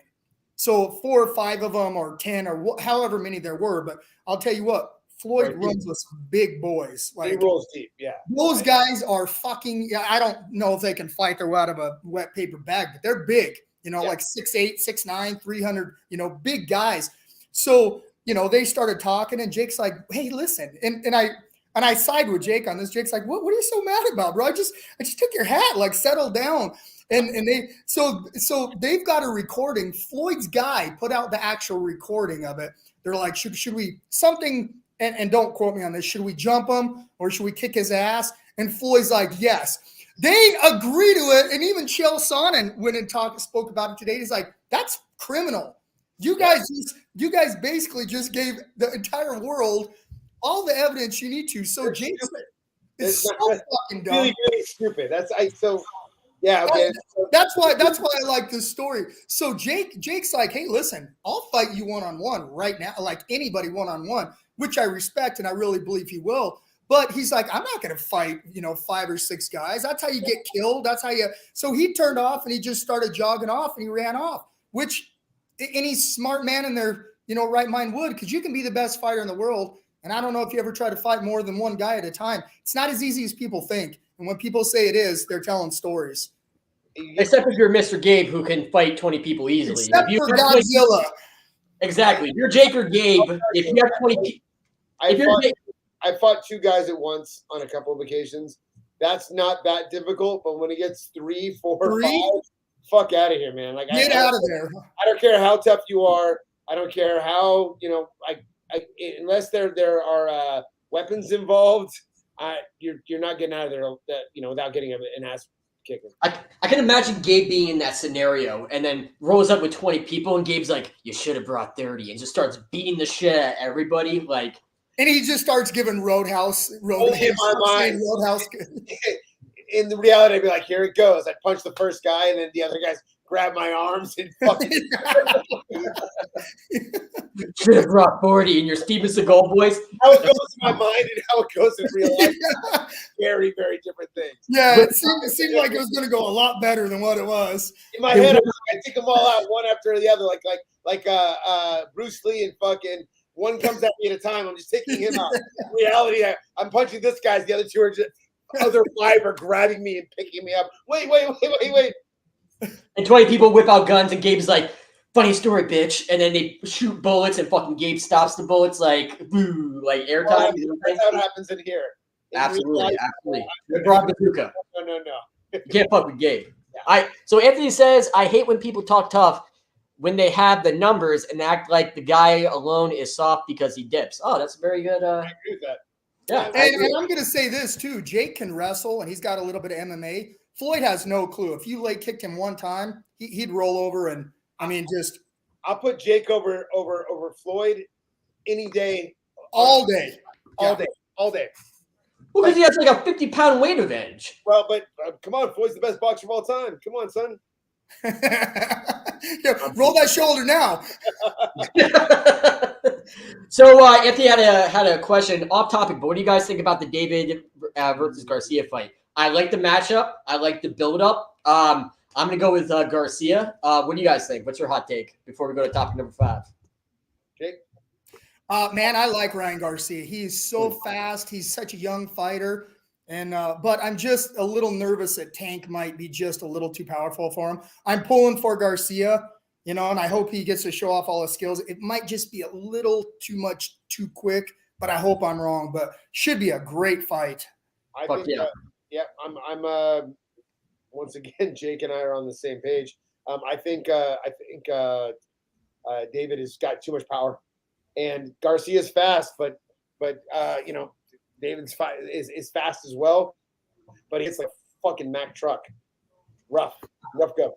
Speaker 8: So 4 or 5 of them or 10 or however many there were. But I'll tell you what, Floyd runs with some big boys. Like,
Speaker 7: he rolls deep, yeah.
Speaker 8: Those guys are fucking – I don't know if they can fight their way out of a wet paper bag, but they're big, like 6'8", 6'9", 300, big guys. So, they started talking, and Jake's like, hey, listen. And I side with Jake on this. Jake's like, what are you so mad about, bro? I just took your hat, like, settle down. And they so they've got a recording. Floyd's guy put out the actual recording of it. They're like, should we something – and don't quote me on this, should we jump him or should we kick his ass? And Floyd's like, yes. They agree to it. And even Chael Sonnen went and spoke about it today. He's like, that's criminal. You guys basically just gave the entire world all the evidence you need to. So James is so fucking dumb.
Speaker 7: Really, really stupid. Yeah, okay.
Speaker 8: That's why I like this story. So Jake's like, hey, listen, I'll fight you one-on-one right now, like anybody one-on-one, which I respect and I really believe he will. But he's like, I'm not going to fight, 5 or 6 guys. That's how you get killed. That's how you. So he turned off and he just started jogging off and he ran off, which any smart man in their, right mind would, because you can be the best fighter in the world. And I don't know if you ever try to fight more than one guy at a time. It's not as easy as people think. And when people say it is, they're telling stories.
Speaker 6: Except if you're Mr. Gabe, who can fight 20 people easily.
Speaker 8: Except for Godzilla.
Speaker 6: Exactly. If you're Jake or Gabe, if you have 20 people.
Speaker 7: I fought 2 guys at once on a couple of occasions. That's not that difficult, but when it gets 3, 4, 5, fuck out of here, man. Like,
Speaker 8: get out of there.
Speaker 7: I don't care how tough you are. I don't care how, unless there are weapons involved, you're not getting out of there, without getting an ass kicking.
Speaker 6: I can imagine Gabe being in that scenario and then rolls up with 20 people, and Gabe's like, you should have brought 30, and just starts beating the shit out of everybody. Like,
Speaker 8: and he just starts giving Roadhouse.
Speaker 7: In my mind, in the reality, I'd be like, here it goes. I punch the first guy, and then the other guys grab my arms and fucking
Speaker 6: should have brought 40 in your Steven Seagal voice.
Speaker 7: How it goes in my mind and how it goes in real life. Very, very different things.
Speaker 8: Yeah, it seemed like it was going to go a lot better than what it was.
Speaker 7: In my head, I take them all out one after the other, like Bruce Lee and fucking one comes at me at a time. I'm just taking him out. In reality, I'm punching this guy. The other 2 are just other 5 are grabbing me and picking me up. Wait.
Speaker 6: And 20 people whip out guns, and Gabe's like, funny story, bitch. And then they shoot bullets, and fucking Gabe stops the bullets like, boo, like airtime.
Speaker 7: Well, that's how it happens in here.
Speaker 6: Absolutely. The broad bazooka.
Speaker 7: No.
Speaker 6: You can't fuck with Gabe. Yeah. So Anthony says, I hate when people talk tough when they have the numbers and act like the guy alone is soft because he dips. Oh, that's very good.
Speaker 7: I agree with that.
Speaker 6: Yeah.
Speaker 8: And I'm going to say this too. Jake can wrestle, and he's got a little bit of MMA. Floyd has no clue. If you leg kicked him one time, he'd roll over, and just.
Speaker 7: I'll put Jake over Floyd any day.
Speaker 8: All day.
Speaker 7: All day.
Speaker 6: Well, because he has like a 50-pound weight advantage.
Speaker 7: Well, but come on, Floyd's the best boxer of all time. Come on, son.
Speaker 8: Yeah, roll that shoulder now.
Speaker 6: So Anthony had a question off topic, but what do you guys think about the David versus Garcia fight? I like the matchup. I like the build up. I'm gonna go with Garcia. What do you guys think? What's your hot take before we go to topic number 5?
Speaker 7: Jake?
Speaker 8: Man, I like Ryan Garcia. He's so fast. He's such a young fighter. And but I'm just a little nervous that Tank might be just a little too powerful for him. I'm pulling for Garcia, and I hope he gets to show off all his skills. It might just be a little too much too quick, but I hope I'm wrong. But should be a great fight.
Speaker 7: I think, I'm once again, Jake and I are on the same page. I think David has got too much power, and Garcia's fast, but David's is fast as well, but it's like fucking Mack truck. Rough go.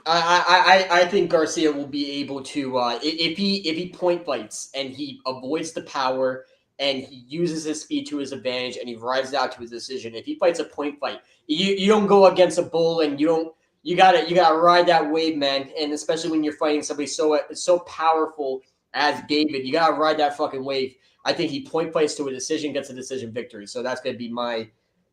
Speaker 6: I think Garcia will be able to if he point fights and he avoids the power and he uses his speed to his advantage and he rides out to his decision. If he fights a point fight, you don't go against a bull and you gotta ride that wave, man. And especially when you're fighting somebody so powerful as David, you gotta ride that fucking wave. I think he point fights to a decision, gets a decision victory. So that's gonna be my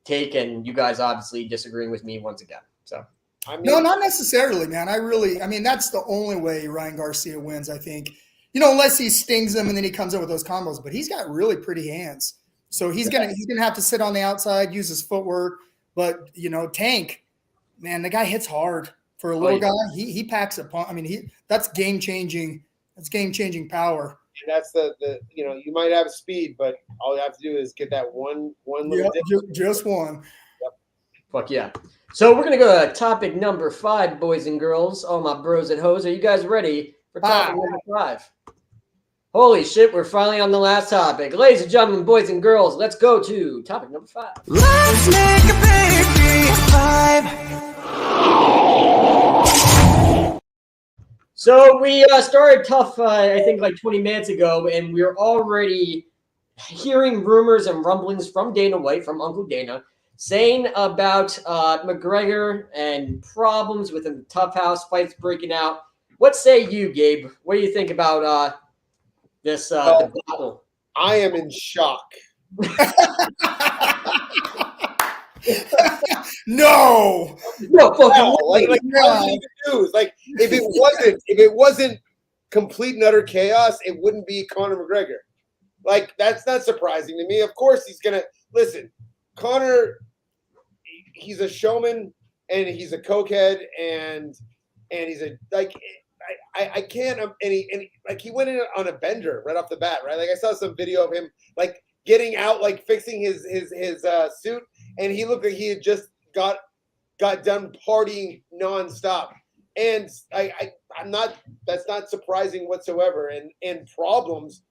Speaker 6: take, and you guys obviously disagreeing with me once again. So.
Speaker 7: I mean,
Speaker 8: No, not necessarily, man. I mean, that's the only way Ryan Garcia wins, I think. Unless he stings him and then he comes up with those combos. But he's got really pretty hands. So he's gonna have to sit on the outside, use his footwork. But Tank, man, the guy hits hard for a little guy. He packs a punch. I mean, that's game changing. That's game changing power.
Speaker 7: And that's the you might have speed, but all you have to do is get that one little dip.
Speaker 8: Just one.
Speaker 7: Yep.
Speaker 6: Fuck yeah. So we're gonna go to topic number 5, boys and girls, all my bros and hoes. Are you guys ready for topic number 5? Holy shit, we're finally on the last topic. Ladies and gentlemen, boys and girls, let's go to topic number 5.
Speaker 5: Let's make a baby 5.
Speaker 6: So we started tough, I think, like 20 minutes ago, and we're already hearing rumors and rumblings from Dana White, from Uncle Dana, saying about McGregor and problems within the Tough House, fights breaking out. What say you, Gabe? What do you think about this debacle?
Speaker 7: I am in shock.
Speaker 8: No
Speaker 6: fucking
Speaker 7: like how do you do? Like if it wasn't complete and utter chaos, it wouldn't be Conor McGregor. Like that's not surprising to me. Of course he's gonna listen. Conor, he's a showman and he's a cokehead and he's a I can't and he like he went in on a bender right off the bat, right? Like I saw some video of him like getting out, like fixing his suit, and he looked like he had just got done partying nonstop. And I'm not. That's not surprising whatsoever. And problems.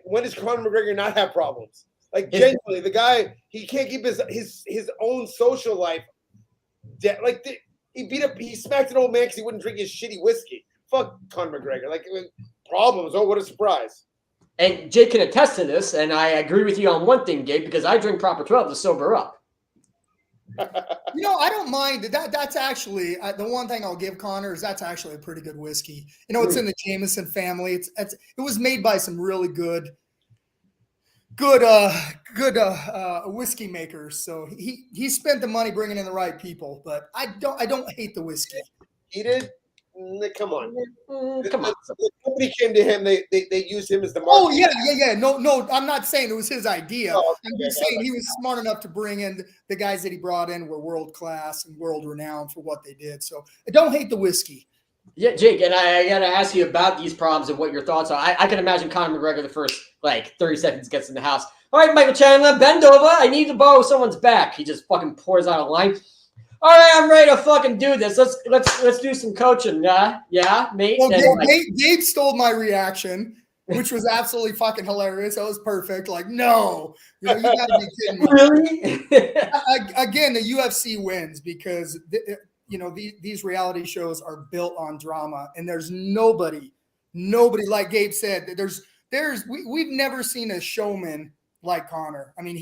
Speaker 7: When does Conor McGregor not have problems? Like genuinely, the guy he can't keep his own social life. He smacked an old man because he wouldn't drink his shitty whiskey. Fuck Conor McGregor. Like problems. Oh, what a surprise.
Speaker 6: And Jake can attest to this, and I agree with you on one thing, Gabe, because I drink Proper 12 to sober up.
Speaker 8: I don't mind that. That's actually the one thing I'll give Conor is that's actually a pretty good whiskey. It's in the Jameson family. It was made by some really good whiskey makers. So he spent the money bringing in the right people. But I don't hate the whiskey.
Speaker 7: He did. Come on.
Speaker 6: Come on.
Speaker 7: Nobody came to him. They used him as the
Speaker 8: Oh,
Speaker 7: marketing
Speaker 8: yeah. No, I'm not saying it was his idea.
Speaker 7: Oh,
Speaker 8: I'm just saying he was smart enough to bring in the guys that he brought in were world class and world renowned for what they did. So I don't hate the whiskey.
Speaker 6: Yeah, Jake, and I got to ask you about these problems and what your thoughts are. I can imagine Conor McGregor the first, 30 seconds gets in the house. All right, Michael Chandler, bend over. I need to borrow someone's back. He just fucking pours out a line. All right, I'm ready to fucking do this. Let's do some coaching. Yeah, mate.
Speaker 8: Well, Gabe stole my reaction, which was absolutely fucking hilarious. That was perfect. Like, no, you gotta be kidding me.
Speaker 6: Really?
Speaker 8: Again, the UFC wins because these reality shows are built on drama, and there's nobody like Gabe said. We've never seen a showman like Conor. I mean,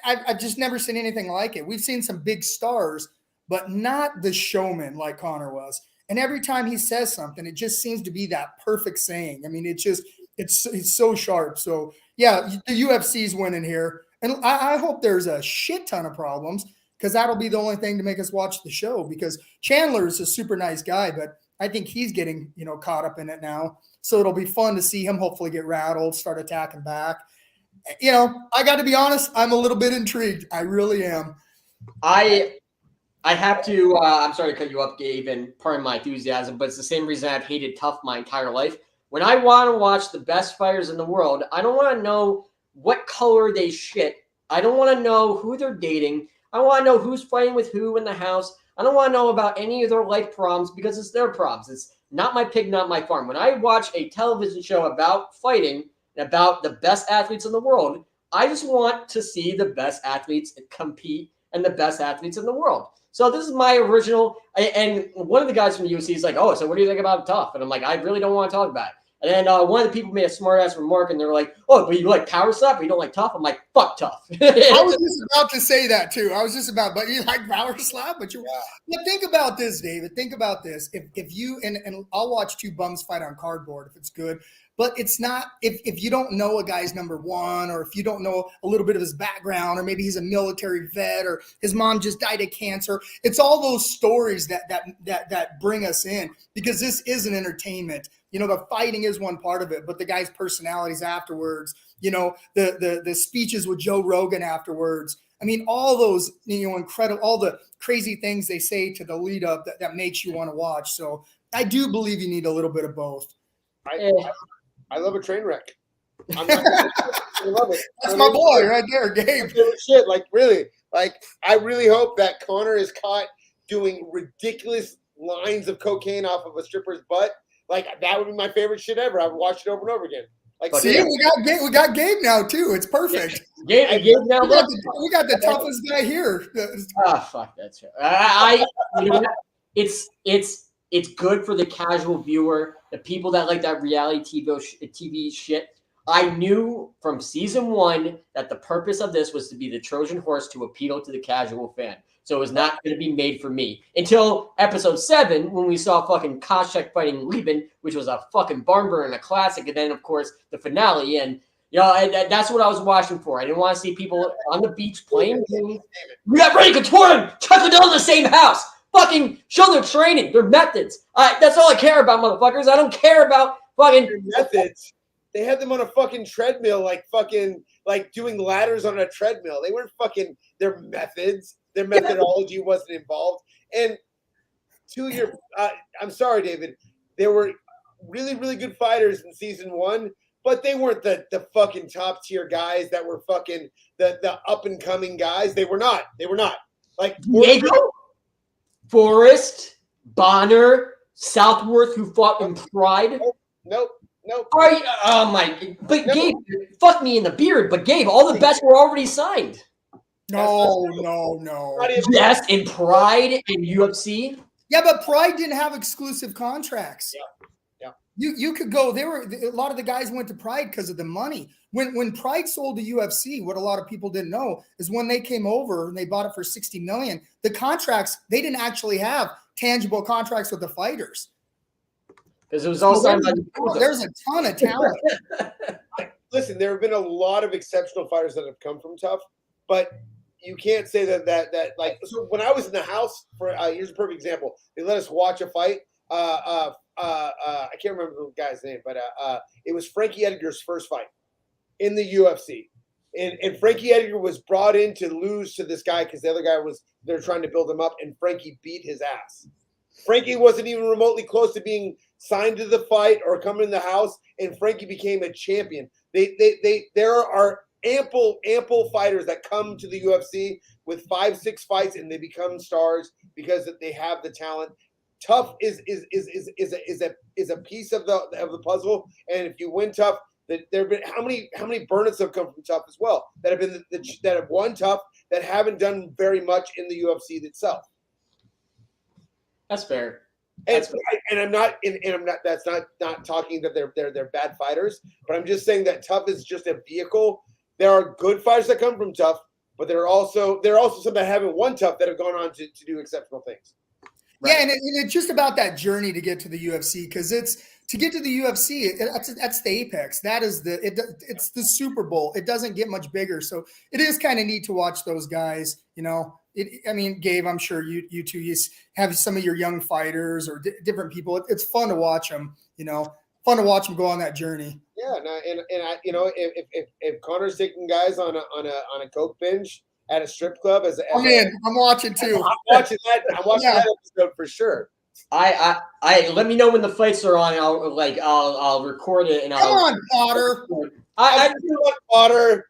Speaker 8: I've just never seen anything like it. We've seen some big stars, but not the showman like Conor was. And every time he says something, it just seems to be that perfect saying. I mean, it's so sharp. So yeah, the UFC's winning here. And I hope there's a shit ton of problems because that'll be the only thing to make us watch the show because Chandler is a super nice guy, but I think he's getting, caught up in it now. So it'll be fun to see him hopefully get rattled, start attacking back. I got to be honest, I'm a little bit intrigued. I really am.
Speaker 6: I have to, I'm sorry to cut you up, Gabe, and pardon my enthusiasm, but it's the same reason I've hated Tough my entire life. When I want to watch the best fighters in the world, I don't want to know what color they shit. I don't want to know who they're dating. I want to know who's fighting with who in the house. I don't want to know about any of their life problems because it's their problems. It's not my pig, not my farm. When I watch a television show about fighting, about the best athletes in the world, I just want to see the best athletes compete and the best athletes in the world. So this is my original. And one of the guys from the UFC is like, "Oh, so what do you think about Tough?" And I'm like, "I really don't want to talk about it." And then one of the people made a smart ass remark, and they were like, "Oh, but you like power slap, but you don't like Tough?" I'm like, "Fuck Tough."
Speaker 8: I was just about to say that too. But you like power slap, but think about this, David. Think about this. If you and I'll watch two bums fight on cardboard if it's good. But it's not if you don't know a guy's number one, or if you don't know a little bit of his background, or maybe he's a military vet, or his mom just died of cancer. It's all those stories that bring us in, because this is an entertainment. The fighting is one part of it, but the guy's personalities afterwards, the speeches with Joe Rogan afterwards. I mean, all those, incredible, all the crazy things they say to the lead up that makes you want to watch. So I do believe you need a little bit of both.
Speaker 7: I love a train wreck. I love it.
Speaker 8: That's my boy right there, Gabe.
Speaker 7: Shit, really. I really hope that Conor is caught doing ridiculous lines of cocaine off of a stripper's butt. That would be my favorite shit ever. I would watch it over and over again.
Speaker 8: See, we got Gabe now too. It's perfect.
Speaker 6: Gabe now.
Speaker 8: We got the toughest guy here.
Speaker 6: Fuck that shit. It's good for the casual viewer, the people that like that reality TV shit. I knew from season 1 that the purpose of this was to be the Trojan horse to appeal to the casual fan. So it was not going to be made for me until episode 7, when we saw fucking Koscheck fighting Lieben, which was a fucking barn burner and a classic. And then, of course, the finale. And, that's what I was watching for. I didn't want to see people on the beach playing. We got Ray Couture and Chuck Liddell in the same house. Fucking show their training, their methods. That's all I care about, motherfuckers. I don't care about fucking
Speaker 7: their methods. They had them on a fucking treadmill, like doing ladders on a treadmill. They weren't fucking their methods. Their methodology wasn't involved. And to your, I'm sorry, David, they were really, really good fighters in season 1, but they weren't the fucking top tier guys that were fucking the up and coming guys. They were not. Like
Speaker 6: Diego, Forrest, Bonner, Southworth, who fought in Pride.
Speaker 7: Nope.
Speaker 6: Oh my! But Gabe, fuck me in the beard. But Gabe, all the best were already signed.
Speaker 8: No.
Speaker 6: Yes, in Pride and UFC.
Speaker 8: Yeah, but Pride didn't have exclusive contracts.
Speaker 7: Yeah.
Speaker 8: You could go. A lot of the guys went to Pride because of the money. When Pride sold to UFC, what a lot of people didn't know is when they came over and they bought it for $60 million, the contracts, they didn't actually have tangible contracts with the fighters.
Speaker 6: Because it was all signed by
Speaker 8: there's a ton of talent.
Speaker 7: Listen, there have been a lot of exceptional fighters that have come from Tough, but you can't say that so when I was in the house here's a perfect example. They let us watch a fight. I can't remember the guy's name, but it was Frankie Edgar's first fight in the UFC. And Frankie Edgar was brought in to lose to this guy because the other guy they're trying to build him up, and Frankie beat his ass. Frankie wasn't even remotely close to being signed to the fight or coming in the house, and Frankie became a champion. There are ample fighters that come to the UFC with 5-6 fights and they become stars because they have the talent. Tough is a piece of the puzzle, and if you win Tough, there have been how many burnouts have come from Tough as well that have been that have won Tough that haven't done very much in the UFC itself.
Speaker 6: That's fair.
Speaker 7: I'm not. That's not talking that they're bad fighters, but I'm just saying that Tough is just a vehicle. There are good fighters that come from Tough, but there are also some that haven't won Tough that have gone on to do exceptional things.
Speaker 8: Right? Yeah, and it's just about that journey to get to the UFC, because to get to the UFC, that's the apex. That is it's the Super Bowl. It doesn't get much bigger, so it is kind of neat to watch those guys. Gabe, I'm sure you two, you have some of your young fighters or different people. It's fun to watch them. Fun to watch them go on that journey.
Speaker 7: Yeah, if Conor's taking guys on a coke binge at a strip club
Speaker 8: I'm watching too.
Speaker 7: I'm watching that episode for sure.
Speaker 6: I let me know when the fights are on. I'll record it and
Speaker 8: Come on, Potter.
Speaker 7: Potter.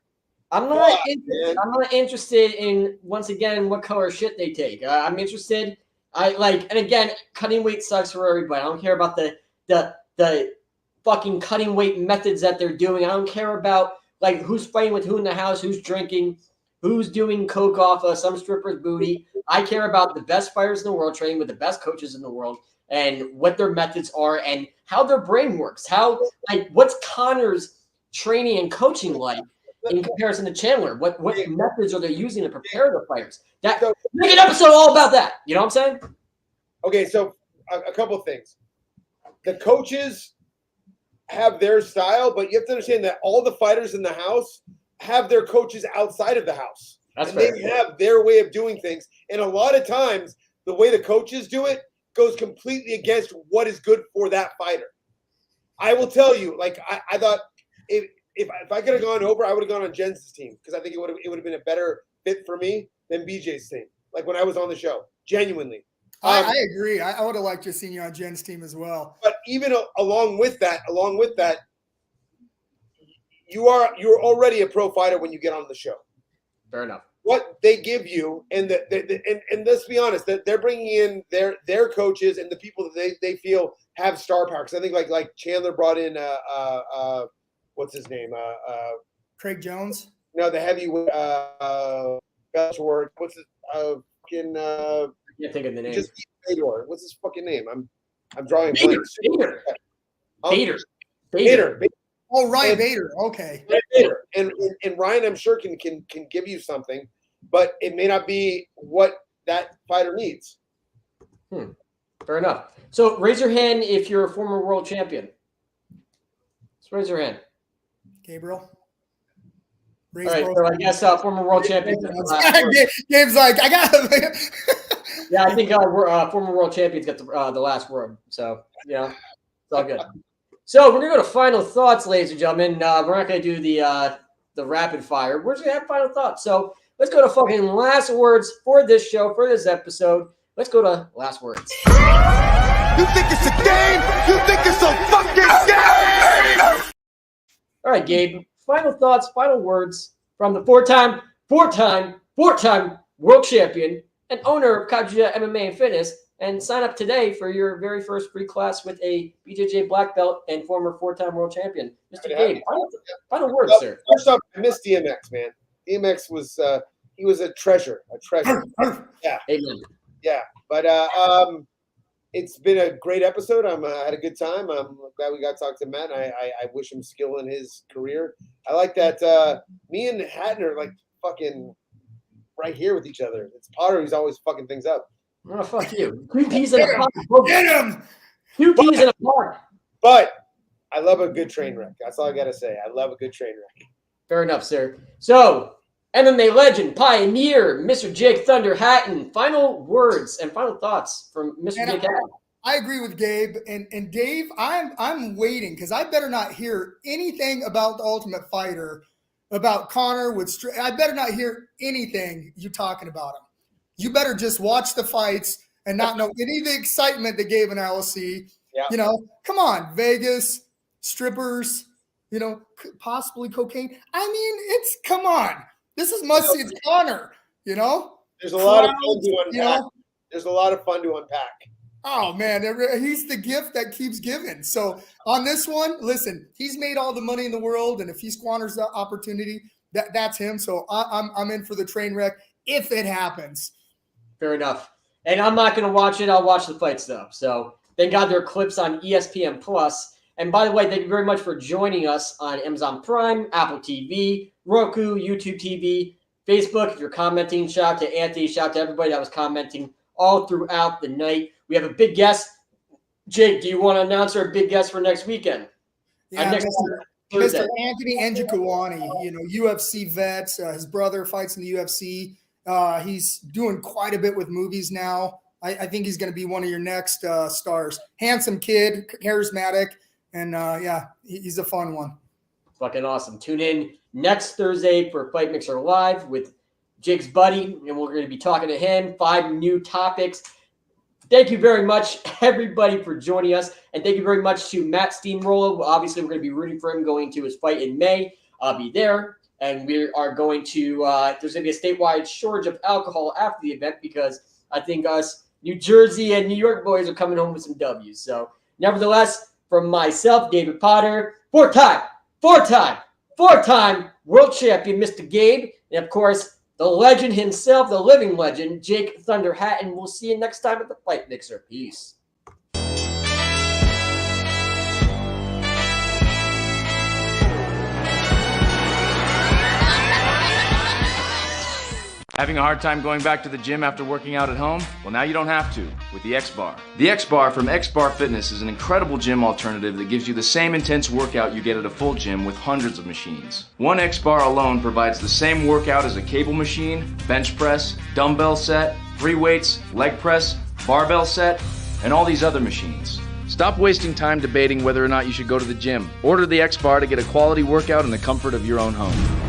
Speaker 6: I'm not interested in, once again, what color shit they take. I'm interested. And again, cutting weight sucks for everybody. I don't care about the fucking cutting weight methods that they're doing. I don't care about who's fighting with who in the house, who's drinking, who's doing coke off some stripper's booty. I care about the best fighters in the world, training with the best coaches in the world, and what their methods are and how their brain works. What's Connor's training and coaching like in comparison to Chandler? What methods are they using to prepare the fighters? Make an episode all about that. You know what I'm saying?
Speaker 7: Okay, so a couple things. The coaches have their style, but you have to understand that all the fighters in the house have their coaches outside of the house.
Speaker 6: That's
Speaker 7: and
Speaker 6: fair.
Speaker 7: They have their way of doing things. And a lot of times, the way the coaches do it goes completely against what is good for that fighter. I will tell you, like, I thought if I could have gone over, I would have gone on Jens' team because I think it would have been a better fit for me than BJ's team, like when I was on the show, genuinely.
Speaker 8: I agree. I would have liked to have seen you on Jen's team as well.
Speaker 7: But even along with that, you're already a pro fighter when you get on the show.
Speaker 6: Fair enough.
Speaker 7: What they give you, and let's be honest, that they're bringing in their coaches and the people that they feel have star power. Because I think like Chandler brought in what's his name?
Speaker 8: Craig Jones.
Speaker 7: No, the heavyweight word. What's his
Speaker 6: I can't think of the name.
Speaker 7: Just Fedor. What's his fucking name? I'm drawing
Speaker 6: Bader.
Speaker 7: Bader.
Speaker 8: Oh, Ryan Bader. Okay.
Speaker 7: Bader. And Ryan, I'm sure can give you something, but it may not be what that fighter needs.
Speaker 6: Fair enough. So raise your hand if you're a former world champion. Let's raise your hand.
Speaker 8: Gabriel.
Speaker 6: All right, so I guess former world champion.
Speaker 8: Gabe's like, I got him.
Speaker 6: Yeah, I think former world champions get the last word. So, yeah, it's all good. So we're going to go to final thoughts, ladies and gentlemen. We're not going to do the rapid fire. We're just going to have final thoughts. So let's go to fucking last words for this show, for this episode. Let's go to last words.
Speaker 5: You think it's a game? You think it's a fucking game?
Speaker 6: All right, Gabe. Final thoughts, final words from the four-time world champion and owner of Kajuya MMA and Fitness. And sign up today for your very first free class with a BJJ black belt and former four-time world champion, Mr. Gabe. Final words, sir.
Speaker 7: First off, I miss DMX, man. DMX was he was a treasure. Yeah.
Speaker 6: Amen.
Speaker 7: Yeah, but it's been a great episode. I had a good time. I'm glad we got to talk to Matt. I wish him skill in his career. I like that me and Hatton are like fucking right here with each other. It's Potter who's always fucking things up.
Speaker 6: Oh, fuck you. 2 peas in a pod.
Speaker 8: Get him!
Speaker 6: 2 peas in a pod.
Speaker 7: But I love a good train wreck. That's all I got to say. I love a good train wreck.
Speaker 6: Fair enough, sir. So, MMA legend, pioneer, Mr. Jake Thunder Hatton. Final words and final thoughts from Mr. Jake Hatton.
Speaker 8: I agree with Gabe. And Dave, I'm waiting because I better not hear anything about the Ultimate Fighter, about Connor I better not hear anything you talking about him. You better just watch the fights and not know any of the excitement that Gabe and I will see.
Speaker 7: Yeah.
Speaker 8: You know, come on, Vegas, strippers, you know, possibly cocaine. I mean, come on. This is must-see. It's Connor, you know?
Speaker 7: There's a lot of fun to unpack.
Speaker 8: You know?
Speaker 7: There's a lot of fun to unpack.
Speaker 8: Oh, man, he's the gift that keeps giving. So on this one, listen, he's made all the money in the world, and if he squanders the opportunity, that's him. So I'm in for the train wreck if it happens.
Speaker 6: Fair enough. And I'm not going to watch it. I'll watch the fights, though. So thank God there are clips on ESPN+. And by the way, thank you very much for joining us on Amazon Prime, Apple TV, Roku, YouTube TV, Facebook. If you're commenting, shout out to Anthony. Shout out to everybody that was commenting all throughout the night. We have a big guest. Jake, do you want to announce our big guest for next weekend?
Speaker 8: Yeah,
Speaker 6: next
Speaker 8: Mr. Anthony Njokuani, you know, UFC vet. His brother fights in the UFC. He's doing quite a bit with movies now. I think he's going to be one of your next stars. Handsome kid, charismatic, and yeah, he's a fun one.
Speaker 6: Fucking awesome. Tune in next Thursday for Fight Mixer Live with Jake's buddy, and we're going to be talking to him. 5 new topics. Thank you very much, everybody, for joining us, and thank you very much to Matt Steamroller. Obviously, we're going to be rooting for him going to his fight in May. I'll be there. And we are going to, there's going to be a statewide shortage of alcohol after the event because I think us New Jersey and New York boys are coming home with some W's. So, nevertheless, from myself, David Potter, four-time world champion, Mr. Gabe, and of course, the legend himself, the living legend, Jake Thunder Hatton. We'll see you next time at the Fight Mixer. Peace.
Speaker 11: Having a hard time going back to the gym after working out at home? Well, now you don't have to with the X-Bar. The X-Bar from X-Bar Fitness is an incredible gym alternative that gives you the same intense workout you get at a full gym with hundreds of machines. One X-Bar alone provides the same workout as a cable machine, bench press, dumbbell set, free weights, leg press, barbell set, and all these other machines. Stop wasting time debating whether or not you should go to the gym. Order the X-Bar to get a quality workout in the comfort of your own home.